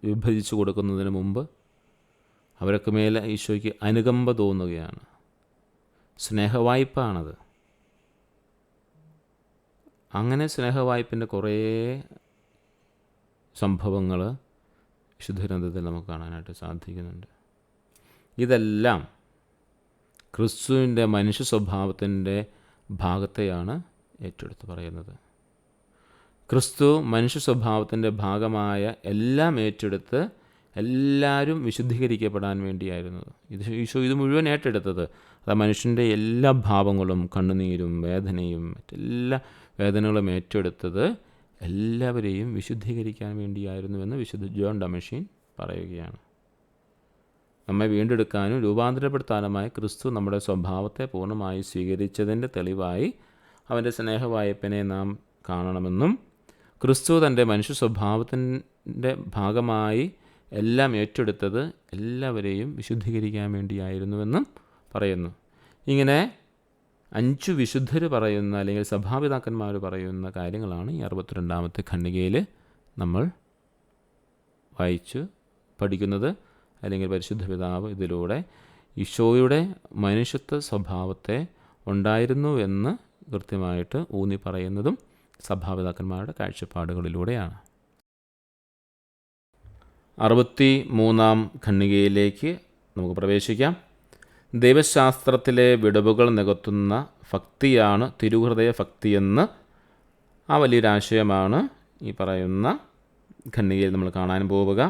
വിഭജിച്ചു കൊടുക്കുന്നതിന് മുമ്പ് അവർക്ക് മേലെ ഈശോയ്ക്ക് അനുകമ്പ തോന്നുകയാണ്. സ്നേഹവായ്പാണത്. അങ്ങനെ സ്നേഹവായ്പിൻ്റെ കുറേ സംഭവങ്ങൾ വിശുദ്ധ ഗ്രന്ഥത്തിൽ നമുക്ക് കാണാനായിട്ട് സാധിക്കുന്നുണ്ട്. ഇതെല്ലാം ക്രിസ്തുവിൻ്റെ മനുഷ്യ സ്വഭാവത്തിൻ്റെ ഭാഗത്തെയാണ് ഏറ്റെടുത്ത് പറയുന്നത്. ക്രിസ്തു മനുഷ്യ സ്വഭാവത്തിൻ്റെ ഭാഗമായ എല്ലാം ഏറ്റെടുത്ത് എല്ലാവരും വിശുദ്ധീകരിക്കപ്പെടാൻ വേണ്ടിയായിരുന്നു. ഈശോ ഇത് മുഴുവൻ ഏറ്റെടുത്തത്. അത് മനുഷ്യൻ്റെ എല്ലാ ഭാവങ്ങളും, കണ്ണുനീരും വേദനയും മറ്റെല്ലാ വേദനകളും ഏറ്റെടുത്തത് എല്ലാവരെയും വിശുദ്ധീകരിക്കാൻ വേണ്ടിയായിരുന്നുവെന്ന് വിശുദ്ധ ജോൺ ഡമഷ്യൻ പറയുകയാണ്. നമ്മെ വീണ്ടെടുക്കാനും രൂപാന്തരപ്പെടുത്താനുമായി ക്രിസ്തു നമ്മുടെ സ്വഭാവത്തെ പൂർണ്ണമായി സ്വീകരിച്ചതിൻ്റെ തെളിവായി അവൻ്റെ സ്നേഹവായ്പിനെ നാം കാണണമെന്നും ക്രിസ്തു തൻ്റെ മനുഷ്യ സ്വഭാവത്തിൻ്റെ ഭാഗമായി എല്ലാം ഏറ്റെടുത്തത് എല്ലാവരെയും വിശുദ്ധീകരിക്കാൻ വേണ്ടിയായിരുന്നുവെന്നും പറയുന്നു. ഇങ്ങനെ 5 വിശുദ്ധർ പറയുന്ന, അല്ലെങ്കിൽ സഭാപിതാക്കന്മാർ പറയുന്ന കാര്യങ്ങളാണ് ഈ 62ാമത്തെ ഖണ്ഡികയിൽ നമ്മൾ വായിച്ച് പഠിക്കുന്നത്. അല്ലെങ്കിൽ പരിശുദ്ധ പിതാവ് ഇതിലൂടെ ഈശോയുടെ മനുഷ്യത്വ സ്വഭാവത്തെ ഉണ്ടായിരുന്നു എന്ന് കൃത്യമായിട്ട് ഊന്നി പറയുന്നതും സഭാപിതാക്കന്മാരുടെ കാഴ്ചപ്പാടുകളിലൂടെയാണ്. 63ാം ഖണ്ഡികയിലേക്ക് നമുക്ക് പ്രവേശിക്കാം. ദൈവശാസ്ത്രത്തിലെ വിടവുകൾ നികത്തുന്ന ഭക്തിയാണ് തിരുഹൃദയ ഭക്തിയെന്ന് ആ വലിയൊരാശയമാണ് ഈ പറയുന്ന ഖണ്ഡികയിൽ നമ്മൾ കാണാൻ പോവുക.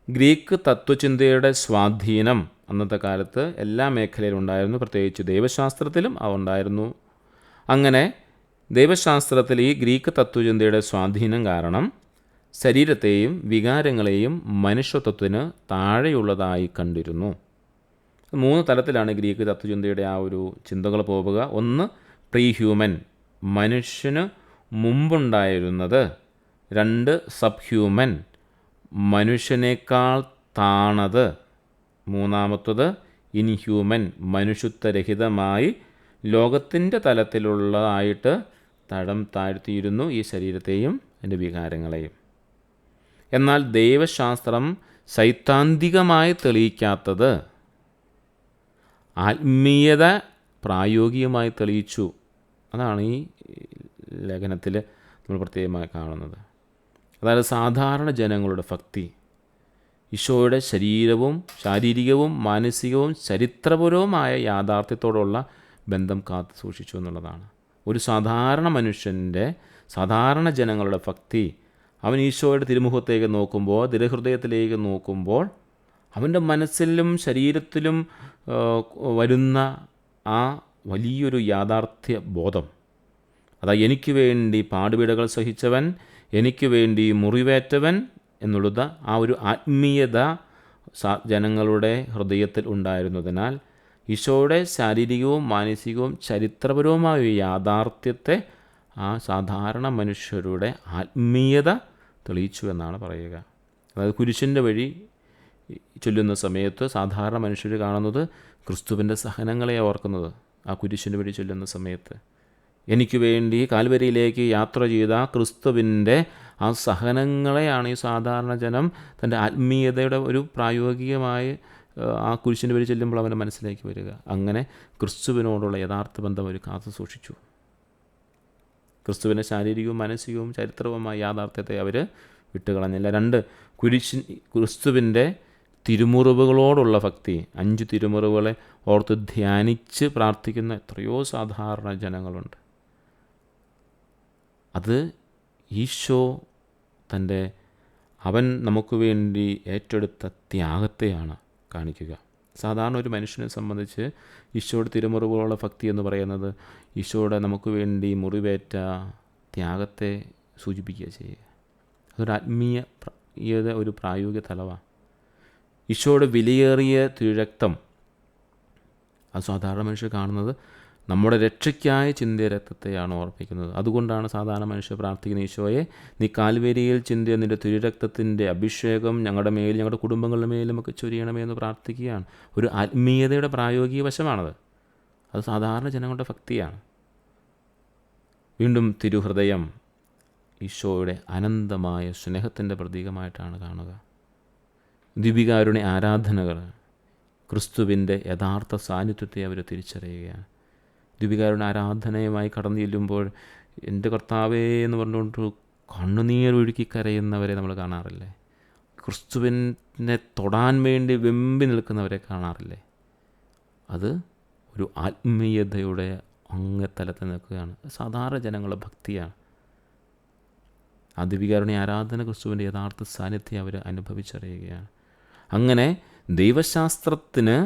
ഗ്രീക്ക് തത്വചിന്തയുടെ സ്വാധീനം അന്നത്തെ കാലത്ത് എല്ലാ മേഖലയിലും ഉണ്ടായിരുന്നു, പ്രത്യേകിച്ച് ദൈവശാസ്ത്രത്തിലും അവ ഉണ്ടായിരുന്നു. അങ്ങനെ ദൈവശാസ്ത്രത്തിൽ ഈ ഗ്രീക്ക് തത്വചിന്തയുടെ സ്വാധീനം കാരണം ശരീരത്തെയും വികാരങ്ങളെയും മനുഷ്യത്വത്തിന് താഴെയുള്ളതായി കണ്ടിരുന്നു. 3 തലത്തിലാണ് ഗ്രീക്ക് തത്വചിന്തയുടെ ആ ഒരു ചിന്തകൾ പോവുക. ഒന്ന്, പ്രീ ഹ്യൂമൻ, മനുഷ്യന് മുമ്പുണ്ടായിരുന്നത്. 2, സബ് ഹ്യൂമൻ, മനുഷ്യനേക്കാൾ താണത്. 3-മത്തത് ഇൻഹ്യൂമൻ, മനുഷ്യത്വരഹിതമായി ലോകത്തിൻ്റെ തലത്തിലുള്ളതായിട്ട് തരം താഴ്ത്തിയിരുന്നു ഈ ശരീരത്തെയും അതിൻ്റെ വികാരങ്ങളെയും. എന്നാൽ ദൈവശാസ്ത്രം സൈദ്ധാന്തികമായി തെളിയിക്കാത്തത് ആത്മീയത പ്രായോഗികമായി തെളിയിച്ചു. അതാണ് ഈ ലേഖനത്തിൽ നമ്മൾ പ്രത്യേകമായി കാണുന്നത്. അതായത് സാധാരണ ജനങ്ങളുടെ ഭക്തി ഈശോയുടെ ശാരീരികവും മാനസികവും ചരിത്രപരവുമായ യാഥാർത്ഥ്യത്തോടുള്ള ബന്ധം കാത്തു സൂക്ഷിച്ചു എന്നുള്ളതാണ്. ഒരു സാധാരണ മനുഷ്യൻ്റെ, സാധാരണ ജനങ്ങളുടെ ഭക്തി അവൻ ഈശോയുടെ തിരുമുഖത്തേക്ക് നോക്കുമ്പോൾ, തിരുഹൃദയത്തിലേക്ക് നോക്കുമ്പോൾ അവൻ്റെ മനസ്സിലും ശരീരത്തിലും വരുന്ന ആ വലിയൊരു യാഥാർത്ഥ്യ ബോധം, അതാ എനിക്ക് വേണ്ടി പാടുപീടകൾ സഹിച്ചവൻ, എനിക്ക് വേണ്ടി മുറിവേറ്റവൻ എന്നുള്ളത്, ആ ഒരു ആത്മീയത ജനങ്ങളുടെ ഹൃദയത്തിൽ ഉണ്ടായിരുന്നതിനാൽ ഈശോയുടെ ശാരീരികവും മാനസികവും ചരിത്രപരവുമായ ഒരു യാഥാർത്ഥ്യത്തെ ആ സാധാരണ മനുഷ്യരുടെ ആത്മീയത തെളിയിച്ചു എന്നാണ് പറയുക. അതായത് കുരിശിൻ്റെ വഴി ചൊല്ലുന്ന സമയത്ത് സാധാരണ മനുഷ്യർ കാണുന്നത് ക്രിസ്തുവിൻ്റെ സഹനങ്ങളെ ഓർക്കുന്നത്. ആ കുരിശിൻ്റെ വഴി ചൊല്ലുന്ന സമയത്ത് എനിക്ക് വേണ്ടി കാൽവരിയിലേക്ക് യാത്ര ചെയ്ത ക്രിസ്തുവിൻ്റെ ആ സഹനങ്ങളെയാണ് ഈ സാധാരണ ജനം തൻ്റെ ആത്മീയതയുടെ ഒരു പ്രായോഗികമായ ആ കുരിശിൻ്റെ വഴി ചെല്ലുമ്പോൾ അവൻ്റെ മനസ്സിലേക്ക് വരിക. അങ്ങനെ ക്രിസ്തുവിനോടുള്ള യഥാർത്ഥ ബന്ധം അവർ കാത്തു സൂക്ഷിച്ചു. ക്രിസ്തുവിൻ്റെ ശാരീരികവും മാനസികവും ചരിത്രവുമായ യാഥാർത്ഥ്യത്തെ അവർ വിട്ടുകളഞ്ഞില്ല. 2, ക്രിസ്തുവിൻ്റെ തിരുമുറിവുകളോടുള്ള ഭക്തി. 5 തിരുമുറിവുകളെ ഓർത്ത് ധ്യാനിച്ച് പ്രാർത്ഥിക്കുന്ന എത്രയോ സാധാരണ ജനങ്ങളുണ്ട്. അത് ഈശോ അവൻ നമുക്ക് വേണ്ടി ഏറ്റെടുത്ത ത്യാഗത്തെയാണ് കാണിക്കുക. സാധാരണ ഒരു മനുഷ്യനെ സംബന്ധിച്ച് ഈശോയുടെ തിരുമുറിവുകളുള്ള ഭക്തി എന്ന് പറയുന്നത് ഈശോയുടെ നമുക്ക് വേണ്ടി മുറിവേറ്റ ത്യാഗത്തെ സൂചിപ്പിക്കുക ചെയ്യുക. അതൊരു ആത്മീയത, ഒരു പ്രായോഗിക തലമാണ്. ഈശോയുടെ വിലയേറിയ തിരുരക്തം അത് സാധാരണ മനുഷ്യർ കാണുന്നത് നമ്മുടെ രക്ഷയ്ക്കായ ചിന്തിയ രക്തത്തെയാണ് ഓർപ്പിക്കുന്നത്. അതുകൊണ്ടാണ് സാധാരണ മനുഷ്യർ പ്രാർത്ഥിക്കുന്ന, ഈശോയെ നീ കാൽവരിയിൽ ചിന്തിയ നിൻ്റെ തിരുരക്തത്തിൻ്റെ അഭിഷേകം ഞങ്ങളുടെ മേലും ഞങ്ങളുടെ കുടുംബങ്ങളുടെ മേലും ഒക്കെ ചൊരിയണമേ എന്ന് പ്രാർത്ഥിക്കുകയാണ്. ഒരു ആത്മീയതയുടെ പ്രായോഗിക വശമാണത്. അത് സാധാരണ ജനങ്ങളുടെ ഭക്തിയാണ്. വീണ്ടും തിരുഹൃദയം ഈശോയുടെ അനന്തമായ സ്നേഹത്തിൻ്റെ പ്രതീകമായിട്ടാണ് കാണുക. ദീപികാരുടെ ആരാധനകൾ ക്രിസ്തുവിൻ്റെ യഥാർത്ഥ സാന്നിധ്യത്തെ അവർ തിരിച്ചറിയുകയാണ്. ദീപികാരുടെ ആരാധനയുമായി കടന്നു ചെല്ലുമ്പോൾ എൻ്റെ കർത്താവേ എന്ന് പറഞ്ഞുകൊണ്ട് കണ്ണുനീരൊഴുക്കി കരയുന്നവരെ നമ്മൾ കാണാറില്ലേ? ക്രിസ്തുവിനെ തൊടാൻ വേണ്ടി വെമ്പി നിൽക്കുന്നവരെ കാണാറില്ലേ? അത് ഒരു ആത്മീയതയുടെ അങ്ങത്തലത്തിൽ നിൽക്കുകയാണ്. സാധാരണ ജനങ്ങളുടെ ഭക്തിയാണ്. ആ ദീപികാരുടെ ആരാധന ക്രിസ്തുവിൻ്റെ യഥാർത്ഥ സാന്നിധ്യം അവർ അനുഭവിച്ചറിയുകയാണ്. അങ്ങനെ ദൈവശാസ്ത്രത്തിന്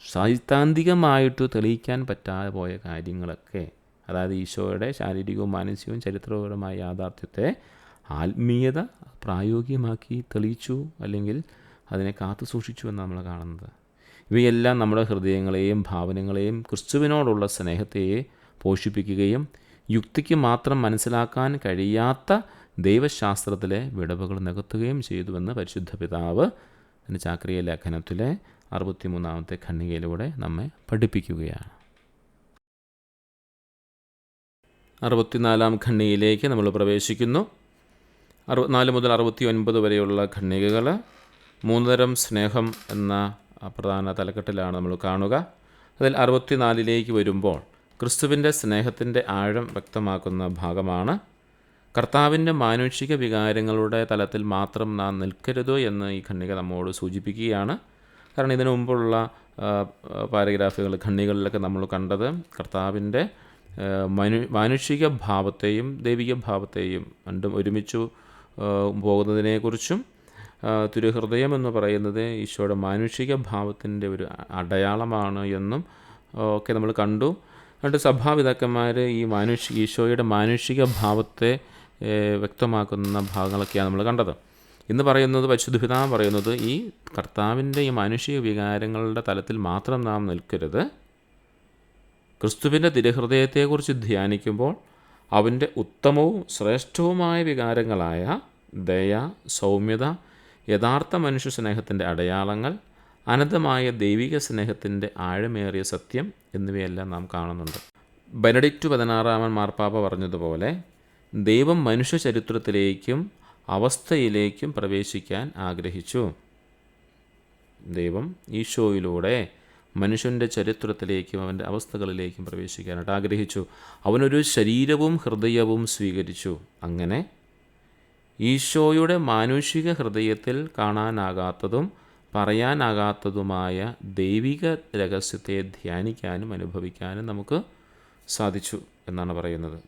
സൈദ്ധാന്തികമായിട്ട് തെളിയിക്കാൻ പറ്റാതെ പോയ കാര്യങ്ങളൊക്കെ, അതായത് ഈശോയുടെ ശാരീരികവും മാനസികവും ചരിത്രപരമായ യാഥാർത്ഥ്യത്തെ ആത്മീയത പ്രായോഗികമാക്കി തെളിയിച്ചു, അല്ലെങ്കിൽ അതിനെ കാത്തു സൂക്ഷിച്ചു എന്നാണ് നമ്മൾ കാണുന്നത്. ഇവയെല്ലാം നമ്മുടെ ഹൃദയങ്ങളെയും ഭാവനകളെയും ക്രിസ്തുവിനോടുള്ള സ്നേഹത്തെ പോഷിപ്പിക്കുകയും യുക്തിക്ക് മാത്രം മനസ്സിലാക്കാൻ കഴിയാത്ത ദൈവശാസ്ത്രത്തിലെ വിടവുകൾ നികത്തുകയും ചെയ്തുവെന്ന് പരിശുദ്ധ പിതാവ് ചാക്രിയ ലേഖനത്തിലെ 63-ാമത്തെ ഖണ്ഡികയിലൂടെ നമ്മെ പഠിപ്പിക്കുകയാണ്. 64-ാം ഖണ്ഡികയിലേക്ക് നമ്മൾ പ്രവേശിക്കുന്നു. 64 മുതൽ 69 വരെയുള്ള ഖണ്ഡികകൾ 3 തരം സ്നേഹം എന്ന പ്രധാന തലക്കെട്ടിലാണ് നമ്മൾ കാണുക. അതിൽ 64-ലേക്ക് വരുമ്പോൾ ക്രിസ്തുവിൻ്റെ സ്നേഹത്തിൻ്റെ ആഴം വ്യക്തമാക്കുന്ന ഭാഗമാണ്. കർത്താവിൻ്റെ മാനുഷിക വികാരങ്ങളുടെ തലത്തിൽ മാത്രം നാം നിൽക്കരുത് എന്ന് ഈ ഖണ്ഡിക നമ്മോട് സൂചിപ്പിക്കുകയാണ്. കാരണം ഇതിനു മുമ്പുള്ള പാരഗ്രാഫുകൾ, ഖണ്ഡികളിലൊക്കെ നമ്മൾ കണ്ടത് കർത്താവിൻ്റെ മാനുഷിക ഭാവത്തെയും ദൈവിക ഭാവത്തെയും രണ്ടും ഒരുമിച്ച് പോകുന്നതിനെക്കുറിച്ചും തിരുഹൃദയം എന്ന് പറയുന്നത് ഈശോയുടെ മാനുഷിക ഭാവത്തിൻ്റെ ഒരു അടയാളമാണ് എന്നും ഒക്കെ നമ്മൾ കണ്ടു. എന്നിട്ട് സഭാപിതാക്കന്മാർ ഈ ഈശോയുടെ മാനുഷിക ഭാവത്തെ വ്യക്തമാക്കുന്ന ഭാഗങ്ങളൊക്കെയാണ് നമ്മൾ കണ്ടത്. ഇന്ന് പറയുന്നത് പരിശുദ്ധ പിതാവ് പറയുന്നത് ഈ കർത്താവിൻ്റെ ഈ മാനുഷിക വികാരങ്ങളുടെ തലത്തിൽ മാത്രം നാം നിൽക്കരുത്. ക്രിസ്തുവിൻ്റെ തിരുഹൃദയത്തെക്കുറിച്ച് ധ്യാനിക്കുമ്പോൾ അവൻ്റെ ഉത്തമവും ശ്രേഷ്ഠവുമായ വികാരങ്ങളായ ദയ, സൗമ്യത, യഥാർത്ഥ മനുഷ്യ സ്നേഹത്തിൻ്റെ അടയാളങ്ങൾ, അനന്തമായ ദൈവിക സ്നേഹത്തിൻ്റെ ആഴമേറിയ സത്യം എന്നിവയെല്ലാം നാം കാണുന്നുണ്ട്. ബെനഡിക്റ്റ് 16 മാർപ്പാപ്പ പറഞ്ഞതുപോലെ ദൈവം മനുഷ്യ ചരിത്രത്തിലേക്കും അവസ്ഥയിലേക്കും പ്രവേശിക്കാൻ ആഗ്രഹിച്ചു. ദൈവം ഈശോയിലൂടെ മനുഷ്യൻ്റെ ചരിത്രത്തിലേക്കും അവൻ്റെ അവസ്ഥകളിലേക്കും പ്രവേശിക്കാനായിട്ട് ആഗ്രഹിച്ചു. അവനൊരു ശരീരവും ഹൃദയവും സ്വീകരിച്ചു. അങ്ങനെ ഈശോയുടെ മാനുഷിക ഹൃദയത്തിൽ കാണാനാകാത്തതും പറയാനാകാത്തതുമായ ദൈവിക രഹസ്യത്തെ ധ്യാനിക്കാനും അനുഭവിക്കാനും നമുക്ക് സാധിച്ചു എന്നാണ് പറയുന്നത്.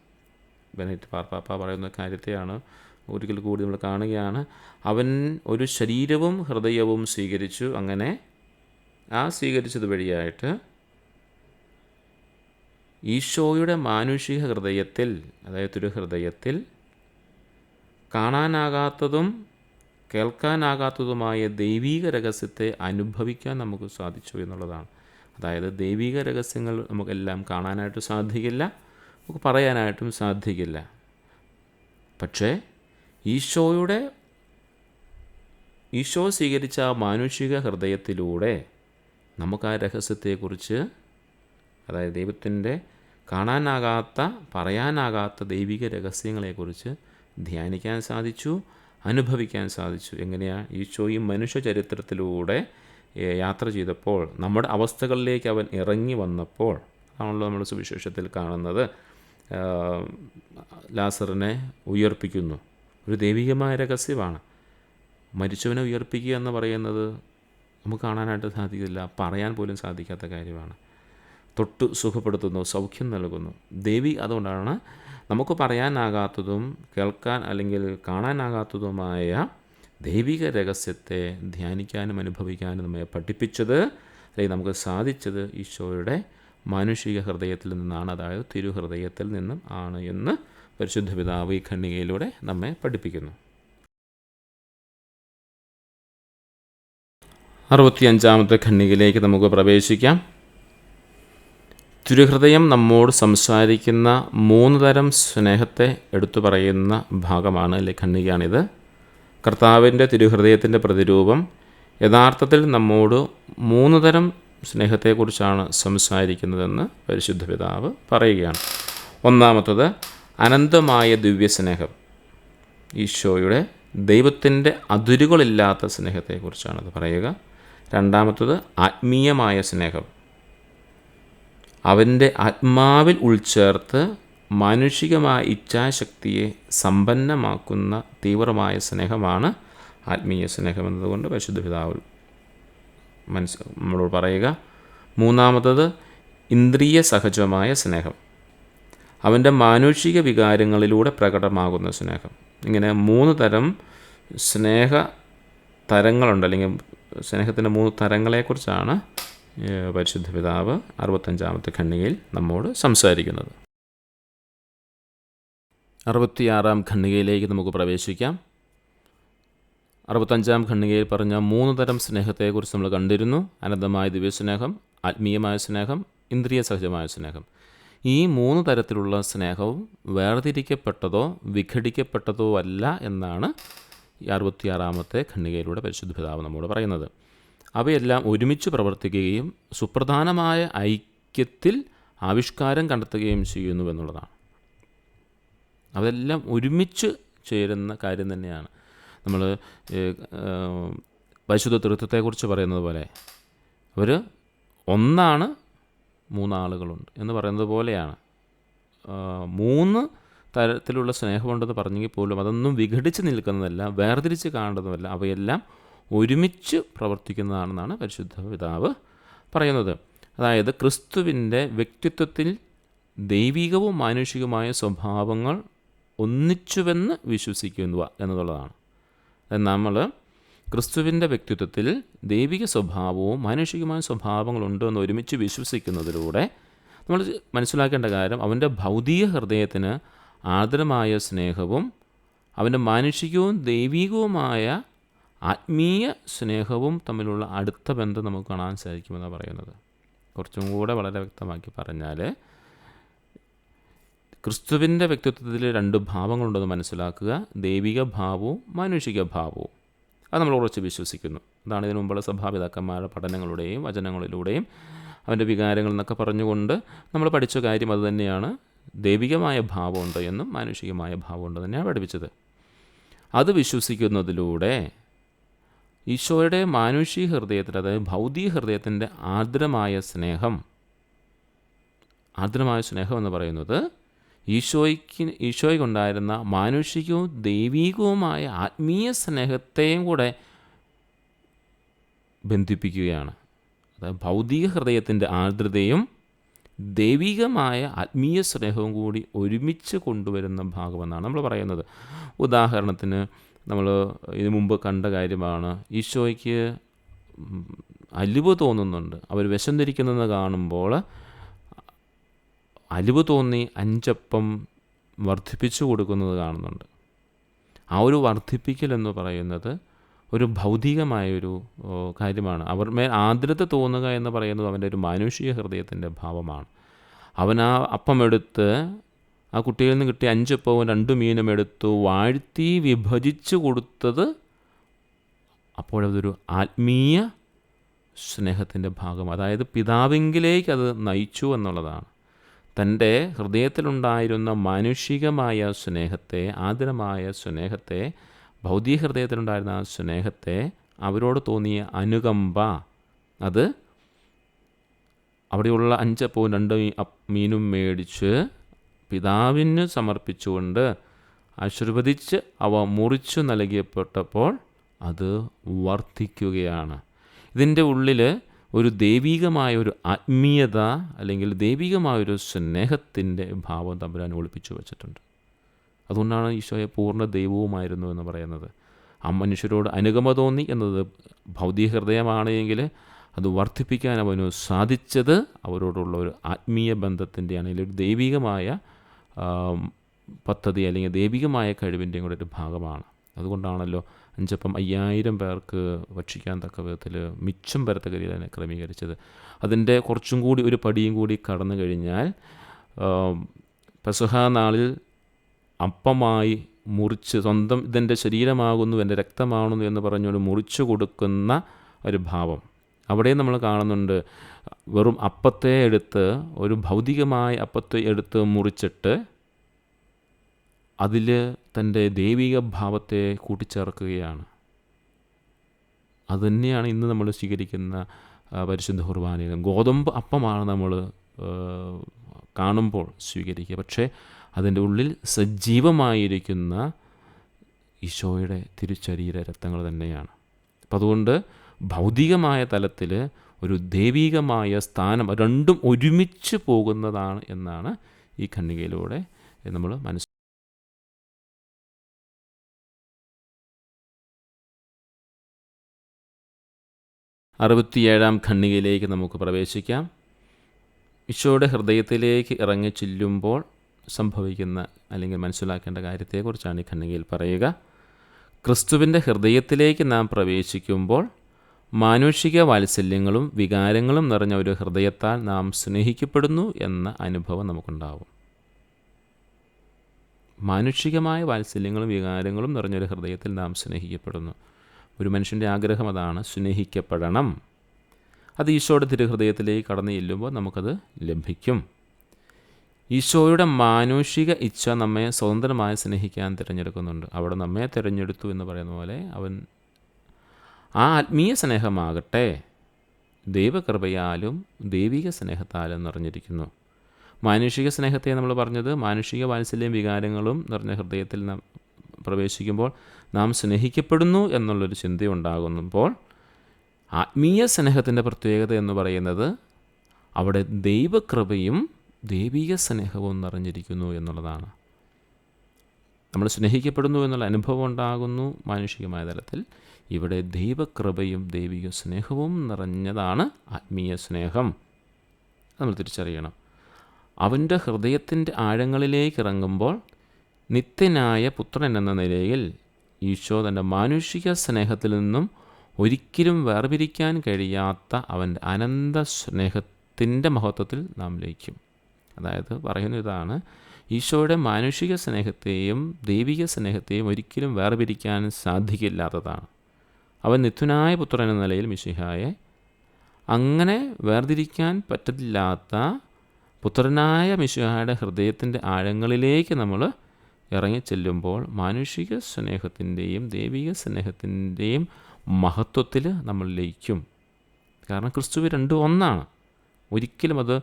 ബെനഡിക്റ്റ് മാർപ്പാപ്പ പറയുന്ന കാര്യത്തെയാണ് ഒരിക്കൽ കൂടി നമ്മൾ കാണുകയാണ്. അവൻ ഒരു ശരീരവും ഹൃദയവും സ്വീകരിച്ചു. അങ്ങനെ ആ സ്വീകരിച്ചത് വഴിയായിട്ട് ഈശോയുടെ മാനുഷിക ഹൃദയത്തിൽ, അതായത് ഒരു ഹൃദയത്തിൽ കാണാനാകാത്തതും കേൾക്കാനാകാത്തതുമായ ദൈവിക രഹസ്യത്തെ അനുഭവിക്കാൻ നമുക്ക് സാധിച്ചു എന്നുള്ളതാണ്. അതായത് ദൈവിക രഹസ്യങ്ങൾ നമുക്കെല്ലാം കാണാനായിട്ട് സാധിക്കില്ല, നമുക്ക് പറയാനായിട്ടും സാധിക്കില്ല. പക്ഷേ ഈശോ സ്വീകരിച്ച ആ മാനുഷിക ഹൃദയത്തിലൂടെ നമുക്ക് ആ രഹസ്യത്തെക്കുറിച്ച്, അതായത് ദൈവത്തിൻ്റെ കാണാനാകാത്ത പറയാനാകാത്ത ദൈവിക രഹസ്യങ്ങളെക്കുറിച്ച് ധ്യാനിക്കാൻ സാധിച്ചു, അനുഭവിക്കാൻ സാധിച്ചു. എങ്ങനെയാണ്? ഈശോ ഈ മനുഷ്യ ചരിത്രത്തിലൂടെ യാത്ര ചെയ്തപ്പോൾ, നമ്മുടെ അവസ്ഥകളിലേക്ക് അവൻ ഇറങ്ങി വന്നപ്പോൾ ആണല്ലോ നമ്മൾ സുവിശേഷത്തിൽ കാണുന്നത്. ലാസറിനെ ഉയർപ്പിക്കുന്നു. ഒരു ദൈവികമായ രഹസ്യമാണ്. മരിച്ചവനെ ഉയർപ്പിക്കുക എന്ന് പറയുന്നത് നമുക്ക് കാണാനായിട്ട് സാധിക്കില്ല, പറയാൻ പോലും സാധിക്കാത്ത കാര്യമാണ്. തൊട്ട് സുഖപ്പെടുത്തുന്നു, സൗഖ്യം നൽകുന്നു. അതുകൊണ്ടാണ് നമുക്ക് പറയാനാകാത്തതും കേൾക്കാൻ അല്ലെങ്കിൽ കാണാനാകാത്തതുമായ ദൈവിക രഹസ്യത്തെ ധ്യാനിക്കാനും അനുഭവിക്കാനും നമ്മെ പഠിപ്പിച്ചത്, അല്ലെങ്കിൽ നമുക്ക് സാധിച്ചത് ഈശോയുടെ മാനുഷിക ഹൃദയത്തിൽ നിന്നാണ്, അതായത് തിരുഹൃദയത്തിൽ നിന്നും ആണ് എന്ന് പരിശുദ്ധ പിതാവ് ഈ ഖണ്ഡികയിലൂടെ നമ്മെ പഠിപ്പിക്കുന്നു. 65 ഖണ്ഡികയിലേക്ക് നമുക്ക് പ്രവേശിക്കാം. തിരുഹൃദയം നമ്മോട് സംസാരിക്കുന്ന 3 തരം സ്നേഹത്തെ എടുത്തു പറയുന്ന ഭാഗമാണ്, അല്ലെ ഖണ്ഡികയാണിത്. കർത്താവിൻ്റെ തിരുഹൃദയത്തിൻ്റെ പ്രതിരൂപം യഥാർത്ഥത്തിൽ നമ്മോട് 3 തരം സ്നേഹത്തെക്കുറിച്ചാണ് സംസാരിക്കുന്നതെന്ന് പരിശുദ്ധ പിതാവ് പറയുകയാണ്. ഒന്നാമത്തത് അനന്തമായ ദിവ്യസ്നേഹം, ഈശോയുടെ ദൈവത്തിൻ്റെ അതിരുകളില്ലാത്ത സ്നേഹത്തെക്കുറിച്ചാണത് പറയുക. രണ്ടാമത്തത് ആത്മീയമായ സ്നേഹം, അവൻ്റെ ആത്മാവിൽ ഉൾച്ചേർത്ത് മാനുഷികമായ ഇച്ഛാശക്തിയെ സമ്പന്നമാക്കുന്ന തീവ്രമായ സ്നേഹമാണ് ആത്മീയ സ്നേഹം എന്നതുകൊണ്ട് പരിശുദ്ധ പിതാവ് നമ്മളോട് പറയുക. മൂന്നാമത്തത് ഇന്ദ്രിയ സഹജമായ സ്നേഹം, അവൻ്റെ മാനുഷിക വികാരങ്ങളിലൂടെ പ്രകടമാകുന്ന സ്നേഹം. ഇങ്ങനെ 3 തരം സ്നേഹ തരങ്ങളുണ്ട്, അല്ലെങ്കിൽ സ്നേഹത്തിൻ്റെ 3 തരങ്ങളെക്കുറിച്ചാണ് പരിശുദ്ധ പിതാവ് 65 ഖണ്ഡികയിൽ നമ്മോട് സംസാരിക്കുന്നത്. 66 ഖണ്ഡികയിലേക്ക് നമുക്ക് പ്രവേശിക്കാം. 65 ഖണ്ഡികയിൽ പറഞ്ഞ 3 തരം സ്നേഹത്തെക്കുറിച്ച് നമ്മൾ കണ്ടിരുന്നു. അനന്തമായ ദിവ്യസ്നേഹം, ആത്മീയമായ സ്നേഹം, ഇന്ദ്രിയ സഹജമായ സ്നേഹം. ഈ 3 തരത്തിലുള്ള സ്നേഹവും വേർതിരിക്കപ്പെട്ടതോ വിഘടിക്കപ്പെട്ടതോ അല്ല എന്നാണ് ഈ 66 ഖണ്ഡികയിലൂടെ പരിശുദ്ധ പിതാവ് നമ്മോട് പറയുന്നത്. അവയെല്ലാം ഒരുമിച്ച് പ്രവർത്തിക്കുകയും സുപ്രധാനമായ ഐക്യത്തിൽ ആവിഷ്കാരം കണ്ടെത്തുകയും ചെയ്യുന്നു എന്നുള്ളതാണ്. അതെല്ലാം ഒരുമിച്ച് ചേരുന്ന കാര്യം തന്നെയാണ്. നമ്മൾ പരിശുദ്ധ തൃത്വത്തെക്കുറിച്ച് പറയുന്നത് പോലെ അവർ ഒന്നാണ്, 3 ആളുകളുണ്ട് എന്ന് പറയുന്നത് പോലെയാണ്. 3 തരത്തിലുള്ള സ്നേഹമുണ്ടെന്ന് പറഞ്ഞെങ്കിൽ പോലും അതൊന്നും വിഘടിച്ച് നിൽക്കുന്നതല്ല, വേർതിരിച്ച് കാണേണ്ടതുമല്ല, അവയെല്ലാം ഒരുമിച്ച് പ്രവർത്തിക്കുന്നതാണെന്നാണ് പരിശുദ്ധ പിതാവ് പറയുന്നത്. അതായത് ക്രിസ്തുവിൻ്റെ വ്യക്തിത്വത്തിൽ ദൈവികവും മാനുഷികവുമായ സ്വഭാവങ്ങൾ ഒന്നിച്ചുവെന്ന് വിശ്വസിക്കുക എന്നുള്ളതാണ്. നമ്മൾ ക്രിസ്തുവിൻ്റെ വ്യക്തിത്വത്തിൽ ദൈവിക സ്വഭാവവും മാനുഷികമായ സ്വഭാവങ്ങളുണ്ട് എന്ന് ഒരുമിച്ച് വിശ്വസിക്കുന്നതിലൂടെ നമ്മൾ മനസ്സിലാക്കേണ്ട കാര്യം, അവൻ്റെ ഭൗതിക ഹൃദയത്തിന് ആർദ്രമായ സ്നേഹവും അവൻ്റെ മാനുഷികവും ദൈവികവുമായ ആത്മീയ സ്നേഹവും തമ്മിലുള്ള അടുത്ത ബന്ധം നമുക്ക് കാണാൻ സാധിക്കുമെന്നാണ് പറയുന്നത്. കുറച്ചും കൂടെ വളരെ വ്യക്തമാക്കി പറഞ്ഞാൽ, ക്രിസ്തുവിൻ്റെ വ്യക്തിത്വത്തിൽ 2 ഭാവങ്ങളുണ്ടെന്ന് മനസ്സിലാക്കുക, ദൈവിക ഭാവവും മാനുഷിക ഭാവവും. അത് നമ്മൾ ഉറച്ച് വിശ്വസിക്കുന്നു. അതാണ് ഇതിനു മുമ്പുള്ള സഭാപിതാക്കന്മാരുടെ പഠനങ്ങളുടെയും വചനങ്ങളിലൂടെയും അവൻ്റെ വികാരങ്ങൾ എന്നൊക്കെ പറഞ്ഞുകൊണ്ട് നമ്മൾ പഠിച്ച കാര്യം അതുതന്നെയാണ്. ദൈവികമായ ഭാവമുണ്ട് എന്നും മാനുഷികമായ ഭാവമുണ്ട് തന്നെയാണ് പഠിപ്പിച്ചത്. അത് വിശ്വസിക്കുന്നതിലൂടെ ഈശോയുടെ മാനുഷിക ഹൃദയത്തിൽ, അതായത് ഭൗതിക ഹൃദയത്തിൻ്റെ ആർദ്രമായ സ്നേഹം എന്ന് പറയുന്നത് ഈശോയ്ക്കുണ്ടായിരുന്ന മാനുഷികവും ദൈവികവുമായ ആത്മീയ സ്നേഹത്തെയും കൂടെ ബന്ധിപ്പിക്കുകയാണ്. അതായത് ഭൗതിക ഹൃദയത്തിൻ്റെ ആർദ്രതയും ദൈവികമായ ആത്മീയ സ്നേഹവും കൂടി ഒരുമിച്ച് കൊണ്ടുവരുന്ന ഭാഗമെന്നാണ് നമ്മൾ പറയുന്നത്. ഉദാഹരണത്തിന് നമ്മൾ ഇതിനു മുമ്പ് കണ്ട കാര്യമാണ്, ഈശോയ്ക്ക് അലിവ് തോന്നുന്നുണ്ട്. അവർ വിശന്നിരിക്കുന്നത് കാണുമ്പോൾ അലിവ് തോന്നി 5 അപ്പം വർദ്ധിപ്പിച്ചു കൊടുക്കുന്നത് കാണുന്നുണ്ട്. ആ ഒരു വർദ്ധിപ്പിക്കൽ എന്ന് പറയുന്നത് ഒരു ഭൗതികമായൊരു കാര്യമാണ്. മേൽ ആർദ്രത തോന്നുക എന്ന് പറയുന്നത് അവൻ്റെ ഒരു മാനുഷിക ഹൃദയത്തിൻ്റെ ഭാവമാണ്. അവൻ ആ അപ്പമെടുത്ത് ആ കുട്ടിയിൽ നിന്ന് കിട്ടിയ 5 അപ്പവും 2 മീനും എടുത്തു വാഴ്ത്തി വിഭജിച്ച് കൊടുത്തത് അപ്പോഴതൊരു ആത്മീയ സ്നേഹത്തിൻ്റെ ഭാഗം, അതായത് പിതാവിങ്കിലേക്ക് അത് നയിച്ചു എന്നുള്ളതാണ്. തൻ്റെ ഹൃദയത്തിലുണ്ടായിരുന്ന മാനുഷികമായ സ്നേഹത്തെ, ആദരമായ സ്നേഹത്തെ, ഭൗതിക ഹൃദയത്തിലുണ്ടായിരുന്ന ആ സ്നേഹത്തെ, അവരോട് തോന്നിയ അനുകമ്പ, അത് അവിടെയുള്ള 5 അപ്പവും 2 മീനും മേടിച്ച് പിതാവിന് സമർപ്പിച്ചുകൊണ്ട് ആശീർവദിച്ച് അവ മുറിച്ചു നൽകിയപ്പെട്ടപ്പോൾ അത് വർദ്ധിക്കുകയാണ്. ഇതിൻ്റെ ഉള്ളിൽ ഒരു ദൈവികമായ ഒരു ആത്മീയത അല്ലെങ്കിൽ ദൈവികമായൊരു സ്നേഹത്തിൻ്റെ ഭാവം തമ്പുരാൻ ഒളിപ്പിച്ചു വച്ചിട്ടുണ്ട്. അതുകൊണ്ടാണ് ഈശോയെ പൂർണ്ണ ദൈവവുമായിരുന്നു എന്ന് പറയുന്നത്. ആ മനുഷ്യരോട് അനുകമ്പ തോന്നി എന്നത് ഭൗതിക ഹൃദയമാണ് എങ്കിൽ അത് വർദ്ധിപ്പിക്കാൻ അവന് സാധിച്ചത് അവരോടുള്ള ഒരു ആത്മീയ ബന്ധത്തിൻ്റെ അല്ലെങ്കിൽ ഒരു ദൈവികമായ പദ്ധതി അല്ലെങ്കിൽ ദൈവികമായ കഴിവിൻ്റെയും കൂടെ ഒരു ഭാഗമാണ്. അതുകൊണ്ടാണല്ലോ 5 അപ്പം 5000 പേർക്ക് ഭക്ഷിക്കാൻ തക്ക വിധത്തിൽ മിച്ചം വരത്തക്ക രീതിയിൽ തന്നെ ക്രമീകരിച്ചത്. അതിൻ്റെ കുറച്ചും കൂടി ഒരു പടിയും കൂടി കടന്നു കഴിഞ്ഞാൽ പെസഹ നാളിൽ അപ്പമായി മുറിച്ച് സ്വന്തം ഇതെൻ്റെ ശരീരമാകുന്നു, എൻ്റെ രക്തമാകുന്നു എന്ന് പറഞ്ഞുകൊണ്ട് മുറിച്ചു കൊടുക്കുന്ന ഒരു ഭാവം അവിടെ നമ്മൾ കാണുന്നുണ്ട്. വെറും അപ്പത്തെ എടുത്ത്, ഒരു ഭൗതികമായ അപ്പത്തെ എടുത്ത് മുറിച്ചിട്ട് അതിൽ തൻ്റെ ദൈവിക ഭാവത്തെ കൂട്ടിച്ചേർക്കുകയാണ്. അതുതന്നെയാണ് ഇന്ന് നമ്മൾ സ്വീകരിക്കുന്ന പരിശുദ്ധ കുർബാനയിലും. ഗോതമ്പ് അപ്പമാണ് നമ്മൾ കാണുമ്പോൾ സ്വീകരിക്കുക, പക്ഷേ അതിൻ്റെ ഉള്ളിൽ സജീവമായിരിക്കുന്ന ഈശോയുടെ തിരുശരീര രക്തങ്ങൾ തന്നെയാണ്. അപ്പം അതുകൊണ്ട് ഭൗതികമായ തലത്തിൽ ഒരു ദൈവികമായ സ്ഥാനം, രണ്ടും ഒരുമിച്ച് പോകുന്നതാണ് എന്നാണ് ഈ ഖണ്ഡികയിലൂടെ നമ്മൾ മനസ്സിലാക്കുന്നത്. 67-ാം ഖണ്ഡികയിലേക്ക് നമുക്ക് പ്രവേശിക്കാം. ഈശോയുടെ ഹൃദയത്തിലേക്ക് ഇറങ്ങി ചെല്ലുമ്പോൾ സംഭവിക്കുന്ന അല്ലെങ്കിൽ മനസ്സിലാക്കേണ്ട കാര്യത്തെക്കുറിച്ചാണ് ഈ ഖണ്ഡികയിൽ പറയുക. ക്രിസ്തുവിൻ്റെ ഹൃദയത്തിലേക്ക് നാം പ്രവേശിക്കുമ്പോൾ മാനുഷിക വാത്സല്യങ്ങളും വികാരങ്ങളും നിറഞ്ഞ ഒരു ഹൃദയത്താൽ നാം സ്നേഹിക്കപ്പെടുന്നു എന്ന അനുഭവം നമുക്കുണ്ടാവും. മാനുഷികമായ വാത്സല്യങ്ങളും വികാരങ്ങളും നിറഞ്ഞൊരു ഹൃദയത്തിൽ നാം സ്നേഹിക്കപ്പെടുന്നു. ഒരു മനുഷ്യൻ്റെ ആഗ്രഹം അതാണ്, സ്നേഹിക്കപ്പെടണം. അത് ഈശോയുടെ തിരുഹൃദയത്തിലേക്ക് കടന്നു ചെല്ലുമ്പോൾ നമുക്കത് ലഭിക്കും. ഈശോയുടെ മാനുഷിക ഇച്ഛ നമ്മെ സ്വതന്ത്രമായി സ്നേഹിക്കാൻ തിരഞ്ഞെടുക്കുന്നുണ്ട്. അവിടെ നമ്മെ തിരഞ്ഞെടുത്തു എന്ന് പറയുന്ന പോലെ അവൻ ആ ആത്മീയ സ്നേഹമാകട്ടെ ദൈവകൃപയാലും ദൈവിക സ്നേഹത്താലും നിറഞ്ഞിരിക്കുന്നു. മാനുഷിക സ്നേഹത്തെ നമ്മൾ പറഞ്ഞത് മാനുഷിക വാത്സല്യം വികാരങ്ങളും നിറഞ്ഞ ഹൃദയത്തിൽ നാം പ്രവേശിക്കുമ്പോൾ നാം സ്നേഹിക്കപ്പെടുന്നു എന്നുള്ളൊരു ചിന്തയുണ്ടാകുമ്പോൾ, ആത്മീയ സ്നേഹത്തിൻ്റെ പ്രത്യേകത എന്ന് പറയുന്നത് അവിടെ ദൈവകൃപയും ദൈവിക സ്നേഹവും നിറഞ്ഞിരിക്കുന്നു എന്നുള്ളതാണ്. നമ്മൾ സ്നേഹിക്കപ്പെടുന്നു എന്നുള്ള അനുഭവം ഉണ്ടാകുന്നു മാനുഷികമായ തലത്തിൽ. ഇവിടെ ദൈവകൃപയും ദൈവിക സ്നേഹവും നിറഞ്ഞതാണ് ആത്മീയ സ്നേഹം. നമ്മൾ തിരിച്ചറിയണം. അവൻ്റെ ഹൃദയത്തിൻ്റെ ആഴങ്ങളിലേക്ക് ഇറങ്ങുമ്പോൾ നിത്യനായ പുത്രൻ എന്ന നിലയിൽ ഈശോ തൻ്റെ മാനുഷിക സ്നേഹത്തിൽ നിന്നും ഒരിക്കലും വേർപിരിക്കാൻ കഴിയാത്ത അവൻ്റെ അനന്ത സ്നേഹത്തിൻ്റെ മഹത്വത്തിൽ നാം ലയിക്കും. അതായത് പറയുന്ന ഇതാണ്, ഈശോയുടെ മാനുഷിക സ്നേഹത്തെയും ദൈവിക സ്നേഹത്തെയും ഒരിക്കലും വേർപിരിക്കാൻ സാധിക്കില്ലാത്തതാണ്. അവൻ നിത്യനായ പുത്രൻ എന്ന നിലയിൽ മിശിഹായെ അങ്ങനെ വേർതിരിക്കാൻ പറ്റില്ലാത്ത പുത്രനായ മിശിഹായുടെ ഹൃദയത്തിൻ്റെ ആഴങ്ങളിലേക്ക് നമ്മൾ ഇറങ്ങിച്ചെല്ലുമ്പോൾ മാനുഷിക സ്നേഹത്തിൻ്റെയും ദൈവിക സ്നേഹത്തിൻ്റെയും മഹത്വത്തിൽ നമ്മൾ ലയിക്കും. കാരണം ക്രിസ്തുവിൽ രണ്ടും ഒന്നാണ്. ഒരിക്കലും അത്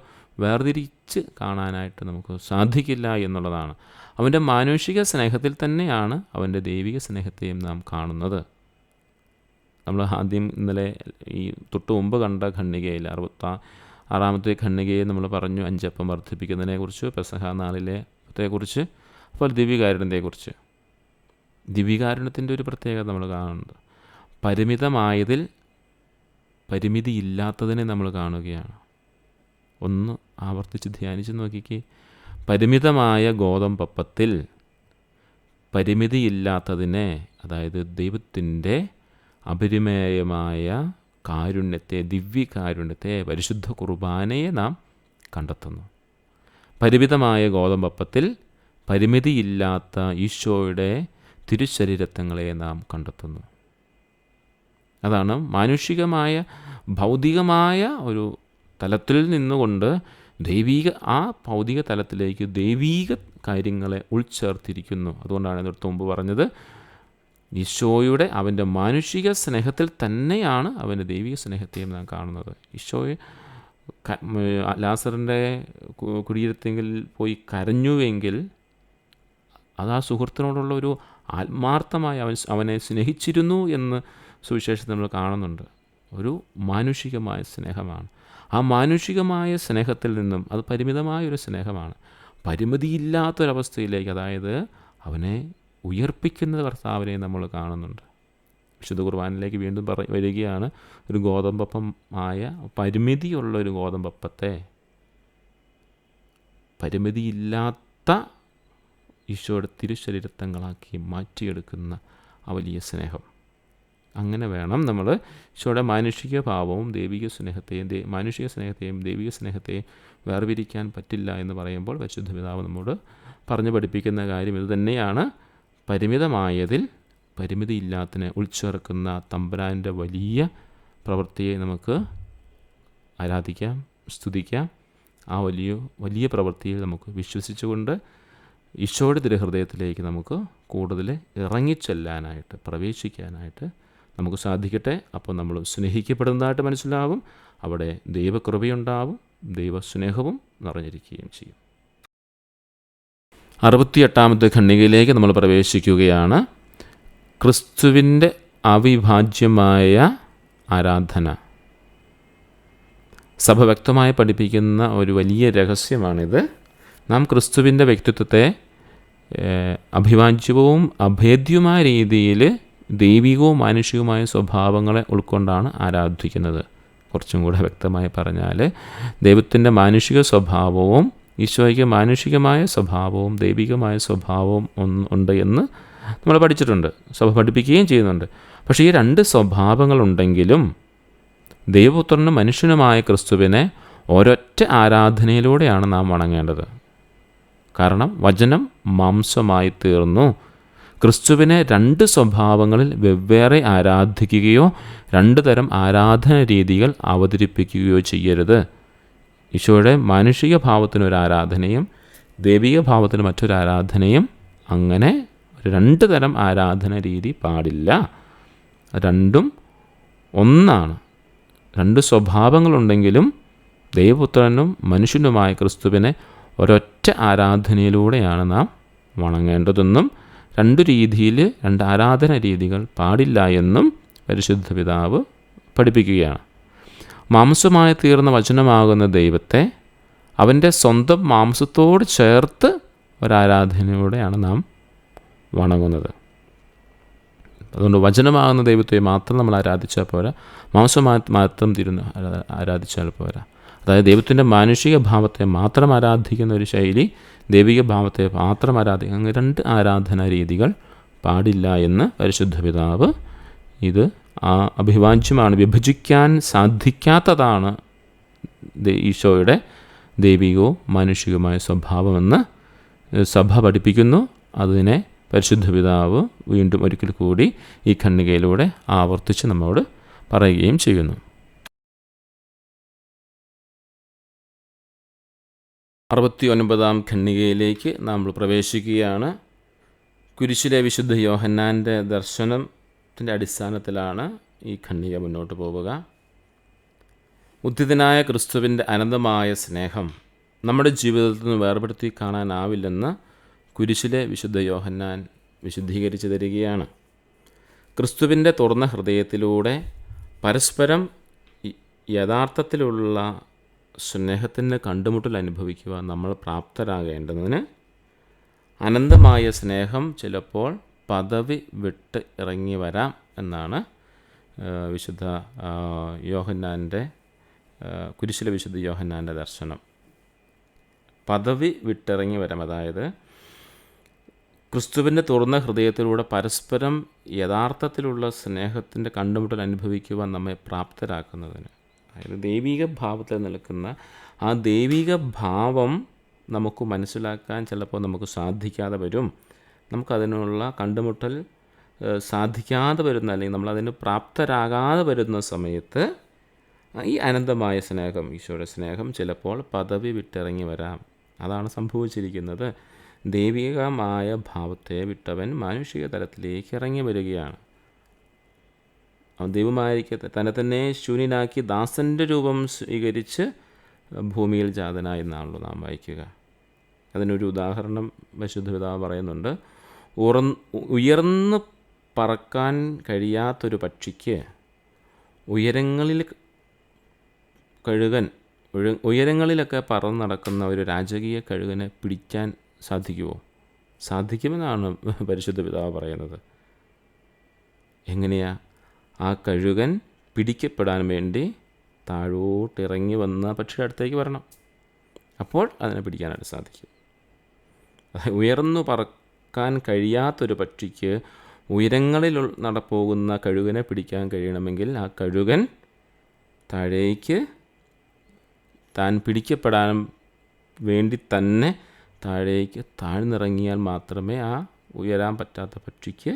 വേർതിരിച്ച് കാണാനായിട്ട് നമുക്ക് സാധിക്കില്ല എന്നുള്ളതാണ്. അവൻ്റെ മാനുഷിക സ്നേഹത്തിൽ തന്നെയാണ് അവൻ്റെ ദൈവിക സ്നേഹത്തെയും നാം കാണുന്നത്. നമ്മൾ ആദ്യം ഇന്നലെ ഈ തൊട്ട് മുമ്പ് കണ്ട ഖണ്ഡികയിൽ 66-ാമത്തെ ഖണ്ഡികയെ നമ്മൾ പറഞ്ഞു 5 അപ്പം വർദ്ധിപ്പിക്കുന്നതിനെക്കുറിച്ച്, പെസഹ നാളിലെക്കുറിച്ച്, അപ്പോൾ ദിവ്യകാരുണ്യത്തെക്കുറിച്ച്. ദിവ്യകാരുണ്യത്തിൻ്റെ ഒരു പ്രത്യേകത നമ്മൾ കാണുന്നത് പരിമിതമായതിൽ പരിമിതിയില്ലാത്തതിനെ നമ്മൾ കാണുകയാണ്. ഒന്ന് ആവർത്തിച്ച് ധ്യാനിച്ച് നോക്കിക്കേ. പരിമിതമായ ഗോതമ്പപ്പത്തിൽ പരിമിതിയില്ലാത്തതിനെ, അതായത് ദൈവത്തിൻ്റെ അപരിമേയമായ കാരുണ്യത്തെ, ദിവ്യകാരുണ്യത്തെ, പരിശുദ്ധ കുർബാനയെ നാം കണ്ടെത്തുന്നു. പരിമിതമായ ഗോതമ്പപ്പത്തിൽ പരിമിതിയില്ലാത്ത ഈശോയുടെ തിരുശരീരത്വങ്ങളെ നാം കണ്ടെത്തുന്നു. അതാണ് മാനുഷികമായ ഭൗതികമായ ഒരു തലത്തിൽ നിന്നുകൊണ്ട് ആ ഭൗതിക തലത്തിലേക്ക് ദൈവീക കാര്യങ്ങളെ ഉൾച്ചേർത്തിരിക്കുന്നു. അതുകൊണ്ടാണ് ഇതിനു മുമ്പ് പറഞ്ഞത്, ഈശോയുടെ അവൻ്റെ മാനുഷിക സ്നേഹത്തിൽ തന്നെയാണ് അവൻ്റെ ദൈവിക സ്നേഹത്തെയും നാം കാണുന്നത്. ഈശോയെ ലാസറിൻ്റെ കുടീരത്തെങ്കിൽ പോയി കരഞ്ഞുവെങ്കിൽ അത് ആ സുഹൃത്തിനോടുള്ള ഒരു ആത്മാർത്ഥമായി അവനെ സ്നേഹിച്ചിരുന്നു എന്ന് സുവിശേഷത്തിൽ നമ്മൾ കാണുന്നുണ്ട്. ഒരു മാനുഷികമായ സ്നേഹമാണ്. ആ മാനുഷികമായ സ്നേഹത്തിൽ നിന്നും, അത് പരിമിതമായൊരു സ്നേഹമാണ്, പരിമിതിയില്ലാത്തൊരവസ്ഥയിലേക്ക്, അതായത് അവനെ ഉയർപ്പിക്കുന്ന കർത്താവിനെ നമ്മൾ കാണുന്നുണ്ട്. വിശുദ്ധ കുർബാനയിലേക്ക് വീണ്ടും വരികയാണ്. ഒരു ഗോതമ്പപ്പമായ പരിമിതിയുള്ളൊരു ഗോതമ്പപ്പത്തെ പരിമിതിയില്ലാത്ത ഈശോയുടെ തിരുശരീരത്വങ്ങളാക്കി മാറ്റിയെടുക്കുന്ന ആ വലിയ സ്നേഹം. അങ്ങനെ വേണം നമ്മൾ ഈശോയുടെ മാനുഷിക ഭാവവും ദൈവിക സ്നേഹത്തെയും മാനുഷിക സ്നേഹത്തെയും ദൈവിക സ്നേഹത്തെയും വേർപിരിക്കാൻ പറ്റില്ല എന്ന് പറയുമ്പോൾ പരിശുദ്ധ പിതാവ് നമ്മോട് പറഞ്ഞു പഠിപ്പിക്കുന്ന കാര്യം ഇത് തന്നെയാണ്. പരിമിതമായതിൽ പരിമിതിയില്ലാത്തതിനെ ഉൾച്ചേർക്കുന്ന തമ്പുരാൻ്റെ വലിയ പ്രവൃത്തിയെ നമുക്ക് ആരാധിക്കാം, സ്തുതിക്കാം. ആ വലിയ പ്രവൃത്തിയിൽ നമുക്ക് വിശ്വസിച്ചുകൊണ്ട് ഈശോയുടെ തിരുഹൃദയത്തിലേക്ക് നമുക്ക് കൂടുതൽ ഇറങ്ങിച്ചെല്ലാനായിട്ട്, പ്രവേശിക്കാനായിട്ട് നമുക്ക് സാധിക്കട്ടെ. അപ്പോൾ നമ്മൾ സ്നേഹിക്കപ്പെടുന്നതായിട്ട് മനസ്സിലാവും. അവിടെ ദൈവകൃപയുണ്ടാവും, ദൈവസ്നേഹവും നിറഞ്ഞിരിക്കുകയും ചെയ്യും. 68-ാമത്തെ ഖണ്ഡികയിലേക്ക് നമ്മൾ പ്രവേശിക്കുകയാണ്. ക്രിസ്തുവിൻ്റെ അവിഭാജ്യമായ ആരാധന. സഭ വ്യക്തമായി പഠിപ്പിക്കുന്ന ഒരു വലിയ രഹസ്യമാണിത്. നാം ക്രിസ്തുവിൻ്റെ വ്യക്തിത്വത്തെ അഭിവാജ്യവും അഭേദ്യവുമായ രീതിയിൽ ദൈവികവും മാനുഷികവുമായ സ്വഭാവങ്ങളെ ഉൾക്കൊണ്ടാണ് ആരാധിക്കുന്നത്. കുറച്ചും കൂടെ വ്യക്തമായി പറഞ്ഞാൽ, ദൈവത്തിൻ്റെ മാനുഷിക സ്വഭാവവും ഈശോയ്ക്ക് മാനുഷികമായ സ്വഭാവവും ദൈവികമായ സ്വഭാവവും ഉണ്ട് എന്ന് നമ്മൾ പഠിച്ചിട്ടുണ്ട്, സഭ പഠിപ്പിക്കുകയും ചെയ്യുന്നുണ്ട്. പക്ഷേ ഈ 2 സ്വഭാവങ്ങളുണ്ടെങ്കിലും ദൈവപുത്രനും മനുഷ്യനുമായ ക്രിസ്തുവിനെ ഒരൊറ്റ ആരാധനയിലൂടെയാണ് നാം വണങ്ങേണ്ടത്. കാരണം വചനം മാംസമായി തീർന്നു. ക്രിസ്തുവിനെ 2 സ്വഭാവങ്ങളിൽ വെവ്വേറെ ആരാധിക്കുകയോ 2 തരം ആരാധന രീതികൾ അവതരിപ്പിക്കുകയോ ചെയ്യരുത്. ഈശോയുടെ മാനുഷിക ഭാവത്തിനൊരു ആരാധനയും ദൈവിക ഭാവത്തിന് മറ്റൊരു ആരാധനയും, അങ്ങനെ 2 തരം ആരാധന രീതി പാടില്ല. രണ്ടും ഒന്നാണ്. 2 സ്വഭാവങ്ങളുണ്ടെങ്കിലും ദൈവപുത്രനും മനുഷ്യനുമായ ക്രിസ്തുവിനെ ഒരൊറ്റ ആരാധനയിലൂടെയാണ് നാം വണങ്ങേണ്ടതെന്നും 2 രീതിയിൽ 2 ആരാധന രീതികൾ പാടില്ല എന്നും പരിശുദ്ധ പിതാവ് പഠിപ്പിക്കുകയാണ്. മാംസമായി തീർന്ന വചനമാകുന്ന ദൈവത്തെ അവൻ്റെ സ്വന്തം മാംസത്തോട് ചേർത്ത് ഒരാരാധനയിലൂടെയാണ് നാം വണങ്ങുന്നത്. അതുകൊണ്ട് വചനമാകുന്ന ദൈവത്തെ മാത്രം നമ്മൾ ആരാധിച്ചാൽ പോരാ, മാത്രം ആരാധിച്ചാൽ പോരാ. അതായത് ദൈവത്തിൻ്റെ മാനുഷിക ഭാവത്തെ മാത്രം ആരാധിക്കുന്ന ഒരു ശൈലി, ദൈവിക ഭാവത്തെ മാത്രം ആരാധിക്കുക, അങ്ങനെ രണ്ട് ആരാധനാ രീതികൾ പാടില്ല എന്ന് പരിശുദ്ധ പിതാവ് ഇത് അഭിവാജ്യമാണ്, വിഭജിക്കാൻ സാധിക്കാത്തതാണ് ഈശോയുടെ ദൈവികവും മാനുഷികവുമായ സ്വഭാവമെന്ന് സഭ പഠിപ്പിക്കുന്നു. അതിനെ പരിശുദ്ധ പിതാവ് വീണ്ടും ഒരിക്കൽ കൂടി ഈ ഖണ്ഡികയിലൂടെ ആവർത്തിച്ച് നമ്മോട് പറയുകയും ചെയ്യുന്നു. 69-ാം ഖണ്ഡികയിലേക്ക് നമ്മൾ പ്രവേശിക്കുകയാണ്. കുരിശിലെ വിശുദ്ധ യോഹന്നാൻ്റെ ദർശനത്തിൻ്റെ അടിസ്ഥാനത്തിലാണ് ഈ ഖണ്ഡിക മുന്നോട്ട് പോവുക. ഉദ്ധിതനായ ക്രിസ്തുവിൻ്റെ അനന്തമായ സ്നേഹം നമ്മുടെ ജീവിതത്തിൽ നിന്ന് വേർപെടുത്തി കാണാനാവില്ലെന്ന് കുരിശിലെ വിശുദ്ധ യോഹന്നാൻ വിശുദ്ധീകരിച്ച് തരികയാണ്. ക്രിസ്തുവിൻ്റെ തുറന്ന ഹൃദയത്തിലൂടെ പരസ്പരം യഥാർത്ഥത്തിലുള്ള സ്നേഹത്തിൻ്റെ കണ്ടുമുട്ടൽ അനുഭവിക്കുവാൻ നമ്മൾ പ്രാപ്തരാകേണ്ടതിന് അനന്തമായ സ്നേഹം ചിലപ്പോൾ പദവി വിട്ട് ഇറങ്ങി വരാം എന്നാണ് വിശുദ്ധ യോഹന്നാൻ്റെ കുരിശിലെ വിശുദ്ധ യോഹന്നാൻ്റെ ദർശനം. പദവി വിട്ടിറങ്ങി വരാം, അതായത് ക്രിസ്തുവിൻ്റെ തുറന്ന ഹൃദയത്തിലൂടെ പരസ്പരം യഥാർത്ഥത്തിലുള്ള സ്നേഹത്തിൻ്റെ കണ്ടുമുട്ടൽ അനുഭവിക്കുവാൻ നമ്മെ പ്രാപ്തരാക്കുന്നതിന്, അതായത് ദൈവിക ഭാവത്തിൽ നിൽക്കുന്ന ആ ദൈവിക ഭാവം നമുക്ക് മനസ്സിലാക്കാൻ ചിലപ്പോൾ നമുക്ക് സാധിക്കാതെ വരും. നമുക്കതിനുള്ള കണ്ടുമുട്ടൽ സാധിക്കാതെ വരുന്ന, അല്ലെങ്കിൽ നമ്മളതിന് പ്രാപ്തരാകാതെ വരുന്ന സമയത്ത് ഈ അനന്തമായ സ്നേഹം, ഈശോയുടെ സ്നേഹം ചിലപ്പോൾ പദവി വിട്ടിറങ്ങി വരാം. അതാണ് സംഭവിച്ചിരിക്കുന്നത്. ദൈവികമായ ഭാവത്തെ വിട്ടവൻ മാനുഷിക തലത്തിലേക്ക് ഇറങ്ങി വരികയാണ്. അവൻ ദൈവമായിരിക്കത്തെ തന്നെ തന്നെ ശൂന്യനാക്കി ദാസൻ്റെ രൂപം സ്വീകരിച്ച് ഭൂമിയിൽ ജാതനായി എന്നാണല്ലോ നാം വായിക്കുക. അതിനൊരു ഉദാഹരണം വിശുദ്ധ പിതാവ് പറയുന്നുണ്ട്. ഉയർന്ന് പറക്കാൻ കഴിയാത്തൊരു പക്ഷിക്ക് ഉയരങ്ങളിലൊക്കെ പറന്ന് നടക്കുന്ന ഒരു രാജകീയ കഴുകനെ പിടിക്കാൻ സാധിക്കുമോ? സാധിക്കുമെന്നാണ് പരിശുദ്ധ പിതാവ് പറയുന്നത്. എങ്ങനെയാ? ആ കഴുകൻ പിടിക്കപ്പെടാൻ വേണ്ടി താഴോട്ടിറങ്ങി വന്ന പക്ഷിയുടെ അടുത്തേക്ക് വരണം. അപ്പോൾ അതിനെ പിടിക്കാനായിട്ട് സാധിക്കും. ഉയർന്നു പറക്കാൻ കഴിയാത്തൊരു പക്ഷിക്ക് ഉയരങ്ങളിൽ പോകുന്ന കഴുകനെ പിടിക്കാൻ കഴിയണമെങ്കിൽ ആ കഴുകൻ താഴേക്ക് താൻ പിടിക്കപ്പെടാൻ വേണ്ടി തന്നെ താഴേക്ക് താഴ്ന്നിറങ്ങിയാൽ മാത്രമേ ആ ഉയരാൻ പറ്റാത്ത പക്ഷിക്ക്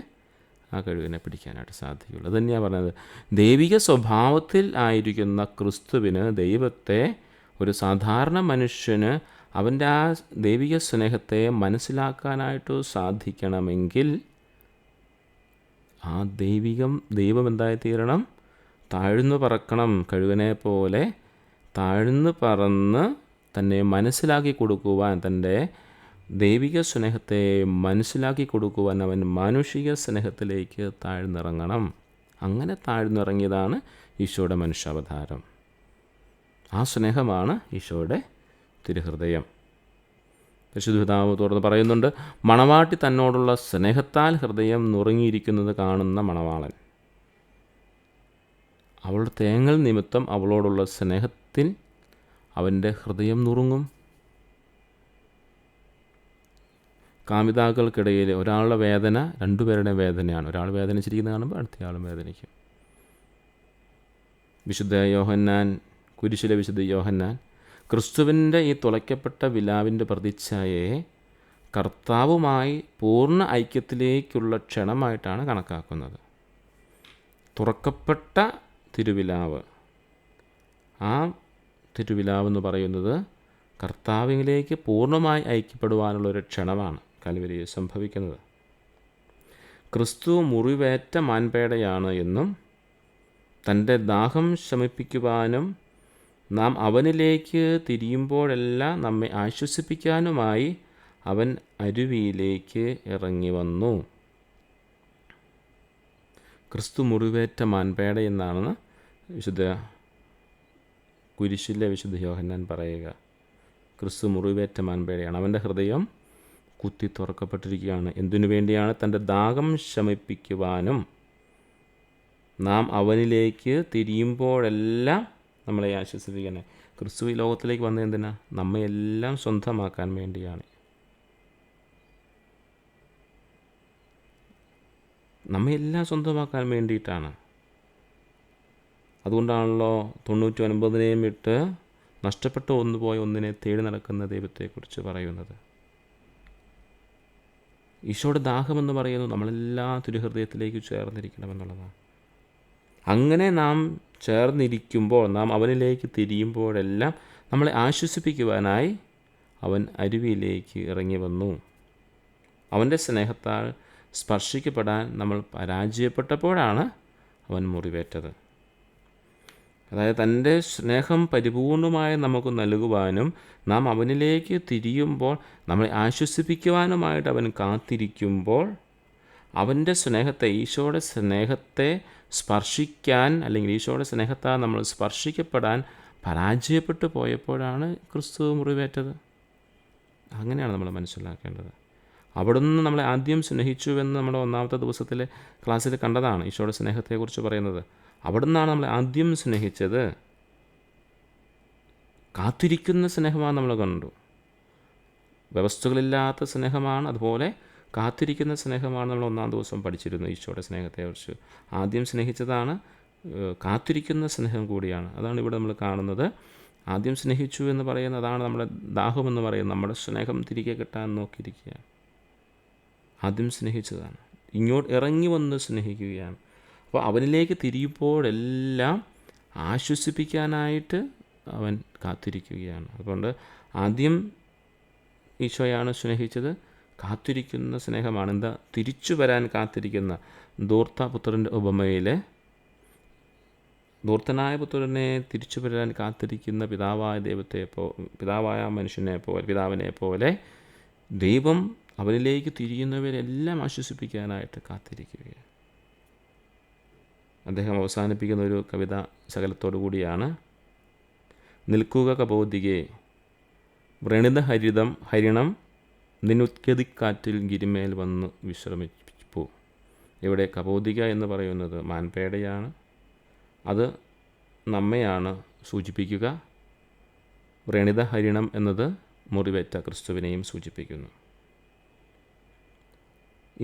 ആ കഴുകനെ പിടിക്കാനായിട്ട് സാധിക്കുള്ളൂ. അത് തന്നെയാണ് പറഞ്ഞത്. ദൈവിക സ്വഭാവത്തിൽ ആയിരിക്കുന്ന ക്രിസ്തുവിന് ദൈവത്തെ ഒരു സാധാരണ മനുഷ്യന് അവൻ്റെ ആ ദൈവിക സ്നേഹത്തെ മനസ്സിലാക്കാനായിട്ട് സാധിക്കണമെങ്കിൽ ആ ദൈവം എന്തായി തീരണം? താഴ്ന്നു പറക്കണം. കഴുകനെ പോലെ താഴ്ന്നു പറന്ന് തന്നെ മനസ്സിലാക്കി കൊടുക്കുവാൻ, തൻ്റെ ദൈവിക സ്നേഹത്തെ മനസ്സിലാക്കി കൊടുക്കുവാൻ അവൻ മാനുഷിക സ്നേഹത്തിലേക്ക് താഴ്ന്നിറങ്ങണം. അങ്ങനെ താഴ്ന്നിറങ്ങിയതാണ് ഈശോയുടെ മനുഷ്യാവതാരം. ആ സ്നേഹമാണ് ഈശോയുടെ തിരുഹൃദയം. പരിശുദ്ധ പിതാവ് തുറന്ന് പറയുന്നുണ്ട്, മണവാട്ടി തന്നോടുള്ള സ്നേഹത്താൽ ഹൃദയം നുറുങ്ങിയിരിക്കുന്നത് കാണുന്ന മണവാളൻ അവളുടെ തേങ്ങൽ നിമിത്തം അവളോടുള്ള സ്നേഹത്തിൽ അവൻ്റെ ഹൃദയം നുറുങ്ങും. കാമിതാക്കൾക്കിടയിൽ ഒരാളുടെ വേദന രണ്ടുപേരുടെ വേദനയാണ്. ഒരാൾ വേദനിച്ചിരിക്കുന്നത് കാണുമ്പോൾ അടുത്തയാളും വേദനിക്കും. വിശുദ്ധ യോഹന്നാൻ, കുരിശിലെ വിശുദ്ധ യോഹന്നാൻ ക്രിസ്തുവിൻ്റെ ഈ തുളയ്ക്കപ്പെട്ട വിലാവിൻ്റെ പ്രതിച്ഛായയെ കർത്താവുമായി പൂർണ്ണ ഐക്യത്തിലേക്കുള്ള ക്ഷണമായിട്ടാണ് കണക്കാക്കുന്നത്. തുറക്കപ്പെട്ട തിരുവിലാവ്, ആ തിരുവിലാവെന്ന് പറയുന്നത് കർത്താവിലേക്ക് പൂർണ്ണമായി ഐക്യപ്പെടുവാനുള്ളൊരു ക്ഷണമാണ് കൽവരിയിൽ സംഭവിക്കുന്നത്. ക്രിസ്തു മുറിവേറ്റ മാൻപേടയാണ് എന്നും തൻ്റെ ദാഹം ശമിപ്പിക്കുവാനും നാം അവനിലേക്ക് തിരിയുമ്പോഴെല്ലാം നമ്മെ ആശ്വസിപ്പിക്കാനുമായി അവൻ അരുവിയിലേക്ക് ഇറങ്ങി വന്നു. ക്രിസ്തു മുറിവേറ്റ മാൻപേട എന്നാണ് വിശുദ്ധ കുരിശിലെ വിശുദ്ധ യോഹന്നാൻ പറയുക. ക്രിസ്തു മുറിവേറ്റ മാൻപേടയാണ്. അവൻ്റെ ഹൃദയം കുത്തി തുറക്കപ്പെട്ടിരിക്കുകയാണ്. എന്തിനു വേണ്ടിയാണ്? തൻ്റെ ദാഹം ശമിപ്പിക്കുവാനും നാം അവനിലേക്ക് തിരിയുമ്പോഴെല്ലാം നമ്മളെ ആശ്വസിപ്പിക്കണേ. ക്രിസ്തു ഈ ലോകത്തിലേക്ക് വന്നത് എന്തിനാ? നമ്മയെല്ലാം സ്വന്തമാക്കാൻ വേണ്ടിയാണ്. നമ്മയെല്ലാം സ്വന്തമാക്കാൻ വേണ്ടിയിട്ടാണ്. അതുകൊണ്ടാണല്ലോ 99 വിട്ട് നഷ്ടപ്പെട്ട പോയ ഒന്നിനെ തേടി നടക്കുന്ന ദൈവത്തെക്കുറിച്ച് പറയുന്നത്. ഈശോയുടെ ദാഹമെന്ന് പറയുന്നത് നമ്മളെല്ലാ തിരുഹൃദയത്തിലേക്ക് ചേർന്നിരിക്കണമെന്നുള്ളതാണ്. അങ്ങനെ നാം ചേർന്നിരിക്കുമ്പോൾ, നാം അവനിലേക്ക് തിരിയുമ്പോഴെല്ലാം നമ്മളെ ആശ്വസിപ്പിക്കുവാനായി അവൻ അരുവിയിലേക്ക് ഇറങ്ങി വന്നു. അവൻ്റെ സ്നേഹത്താൽ സ്പർശിക്കപ്പെടാൻ നമ്മൾ പരാജയപ്പെട്ടപ്പോഴാണ് അവൻ മുറിവേറ്റത്. അതായത് തൻ്റെ സ്നേഹം പരിപൂർണമായി നമുക്ക് നൽകുവാനും നാം അവനിലേക്ക് തിരിയുമ്പോൾ നമ്മളെ ആശ്വസിപ്പിക്കുവാനുമായിട്ട് അവൻ കാത്തിരിക്കുമ്പോൾ, അവൻ്റെ സ്നേഹത്തെ, ഈശോയുടെ സ്നേഹത്തെ സ്പർശിക്കാൻ, അല്ലെങ്കിൽ ഈശോയുടെ സ്നേഹത്താൽ നമ്മൾ സ്പർശിക്കപ്പെടാൻ പരാജയപ്പെട്ടു പോയപ്പോഴാണ് ക്രിസ്തു മുറിവേറ്റത്. അങ്ങനെയാണ് നമ്മൾ മനസ്സിലാക്കേണ്ടത്. അവിടുന്ന് നമ്മളെ ആദ്യം സ്നേഹിച്ചുവെന്ന് നമ്മുടെ 1-ാമത്തെ ദിവസത്തിലെ ക്ലാസ്സിൽ കണ്ടതാണ്. ഈശോയുടെ സ്നേഹത്തെക്കുറിച്ച് പറയുന്നത് അവിടുന്നാണ് നമ്മളെ ആദ്യം സ്നേഹിച്ചത്. കാത്തിരിക്കുന്ന സ്നേഹമാണ് നമ്മൾ കണ്ടു. വ്യവസ്ഥകളില്ലാത്ത സ്നേഹമാണ്, അതുപോലെ കാത്തിരിക്കുന്ന സ്നേഹമാണ് നമ്മൾ 1-ാം ദിവസം പഠിച്ചിരുന്നു. ഈശോയുടെ സ്നേഹത്തെക്കുറിച്ച് ആദ്യം സ്നേഹിച്ചതാണ്, കാത്തിരിക്കുന്ന സ്നേഹം കൂടിയാണ്. അതാണ് ഇവിടെ നമ്മൾ കാണുന്നത്. ആദ്യം സ്നേഹിച്ചു എന്ന് പറയുന്നത് അതാണ് നമ്മുടെ ദാഹമെന്ന് പറയുന്നത്. നമ്മുടെ സ്നേഹം തിരികെ കിട്ടാൻ നോക്കിയിരിക്കുക. ആദ്യം സ്നേഹിച്ചതാണ്, ഇങ്ങോട്ട് ഇറങ്ങി വന്ന് സ്നേഹിക്കുകയാണ്. അപ്പോൾ അവനിലേക്ക് തിരിയുമ്പോഴെല്ലാം ആശ്വസിപ്പിക്കാനായിട്ട് അവൻ കാത്തിരിക്കുകയാണ്. അതുകൊണ്ട് ആദ്യം ഈശോയാണ് സ്നേഹിച്ചത്. കാത്തിരിക്കുന്ന സ്നേഹമാണ്. എന്താ? തിരിച്ചു വരാൻ കാത്തിരിക്കുന്ന ധൂർത്തപുത്രൻ്റെ ഉപമയിൽ ധൂർത്തനായ പുത്രനെ തിരിച്ചു വരാൻ കാത്തിരിക്കുന്ന പിതാവായ പിതാവിനെ പോലെ ദൈവം അവനിലേക്ക് തിരിയുന്നവരെല്ലാം ആശ്വസിപ്പിക്കാനായിട്ട് കാത്തിരിക്കുകയാണ്. അദ്ദേഹം അവസാനിപ്പിക്കുന്ന ഒരു കവിത ശകലത്തോടു കൂടിയാണ്. നിൽക്കുക കബോധികേ, വ്രണിത ഹരിണം നിന്നുത്കതിക്കാറ്റിൽ ഗിരിമേൽ വന്ന് വിശ്രമിപ്പു. ഇവിടെ കബോധിക എന്ന് പറയുന്നത് മാൻപേടയാണ്. അത് നമ്മെയാണ് സൂചിപ്പിക്കുക. വ്രണിത ഹരിണം എന്നത് മുറിവേറ്റ ക്രിസ്തുവിനെയും സൂചിപ്പിക്കുന്നു.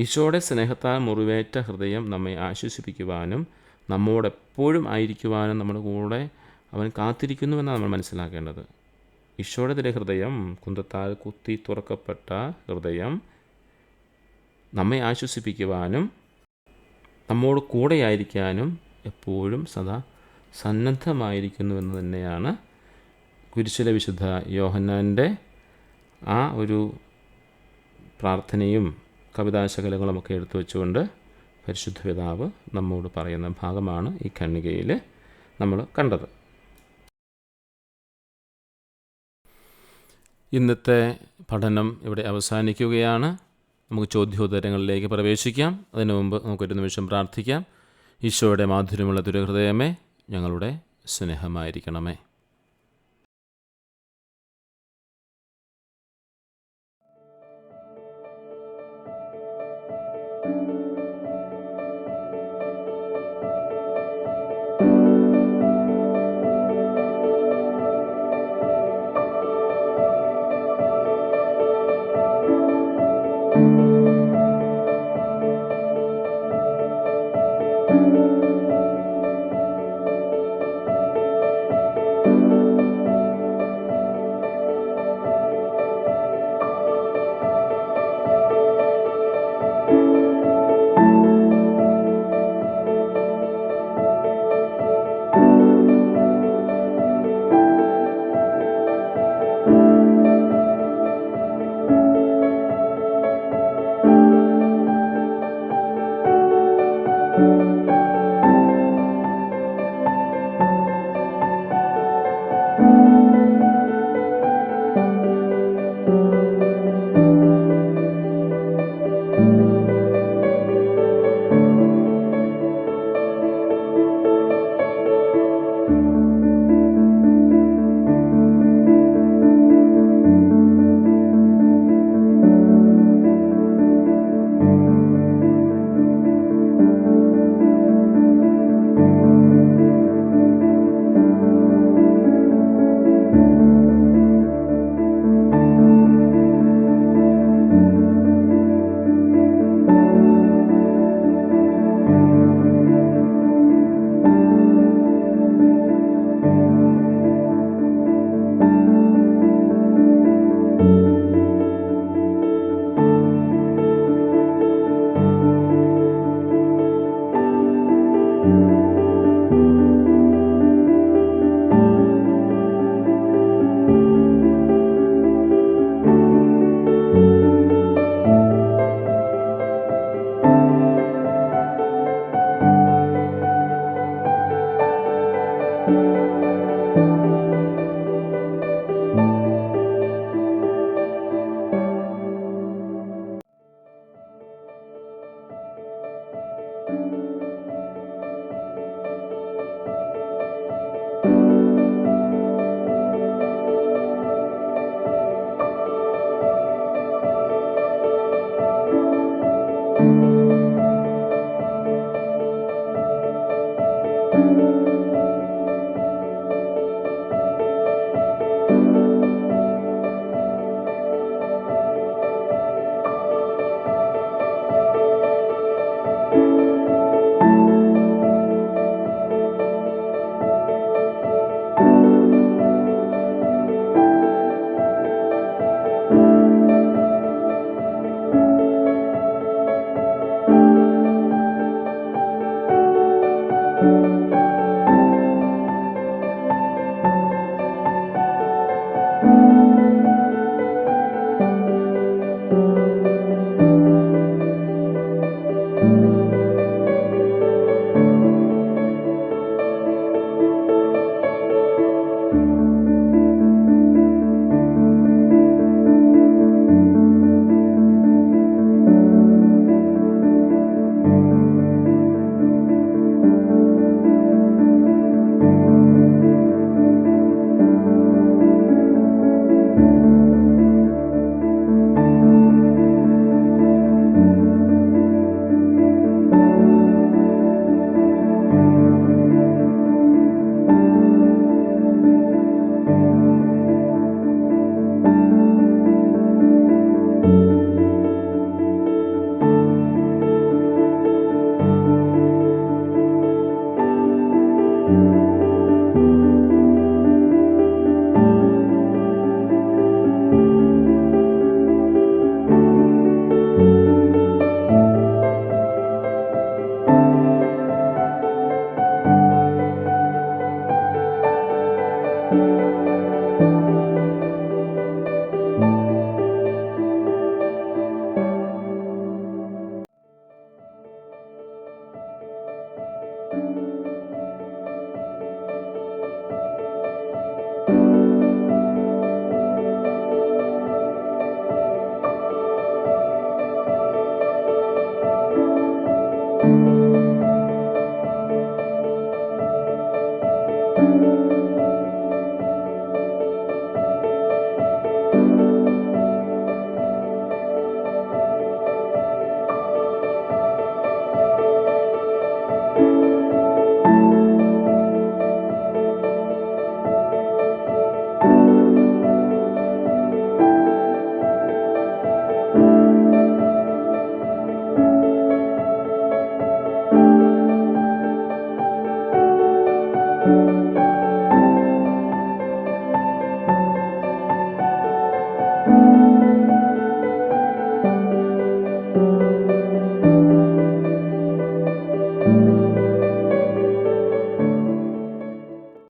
ഈശോയുടെ സ്നേഹത്താൽ മുറിവേറ്റ ഹൃദയം നമ്മെ ആശ്വസിപ്പിക്കുവാനും നമ്മോടെപ്പോഴും ആയിരിക്കുവാനും നമ്മുടെ കൂടെ അവൻ കാത്തിരിക്കുന്നുവെന്നാണ് നമ്മൾ മനസ്സിലാക്കേണ്ടത്. ഈശോയുടെ തിരുഹൃദയം, കുന്തത്താൽ കുത്തി തുറക്കപ്പെട്ട ഹൃദയം, നമ്മെ ആശ്വസിപ്പിക്കുവാനും നമ്മോട് കൂടെയായിരിക്കാനും എപ്പോഴും സദാ സന്നദ്ധമായിരിക്കുന്നുവെന്ന് തന്നെയാണ് കുരിശിലെ വിശുദ്ധ യോഹന്നാൻ്റെ ആ ഒരു പ്രാർത്ഥനയും കവിതാശകലങ്ങളുമൊക്കെ എടുത്തു വെച്ചുകൊണ്ട് പരിശുദ്ധ പിതാവ് നമ്മോട് പറയുന്ന ഭാഗമാണ് ഈ ഖണ്ഡികയിൽ നമ്മൾ കണ്ടത്. ഇന്നത്തെ പഠനം ഇവിടെ അവസാനിക്കുകയാണ്. നമുക്ക് ചോദ്യോത്തരങ്ങളിലേക്ക് പ്രവേശിക്കാം. അതിനു മുമ്പ് നമുക്കൊരു നിമിഷം പ്രാർത്ഥിക്കാം. ഈശോയുടെ മാധുര്യമുള്ള തിരുഹൃദയമേ, ഞങ്ങളുടെ സ്നേഹമായിരിക്കണമേ.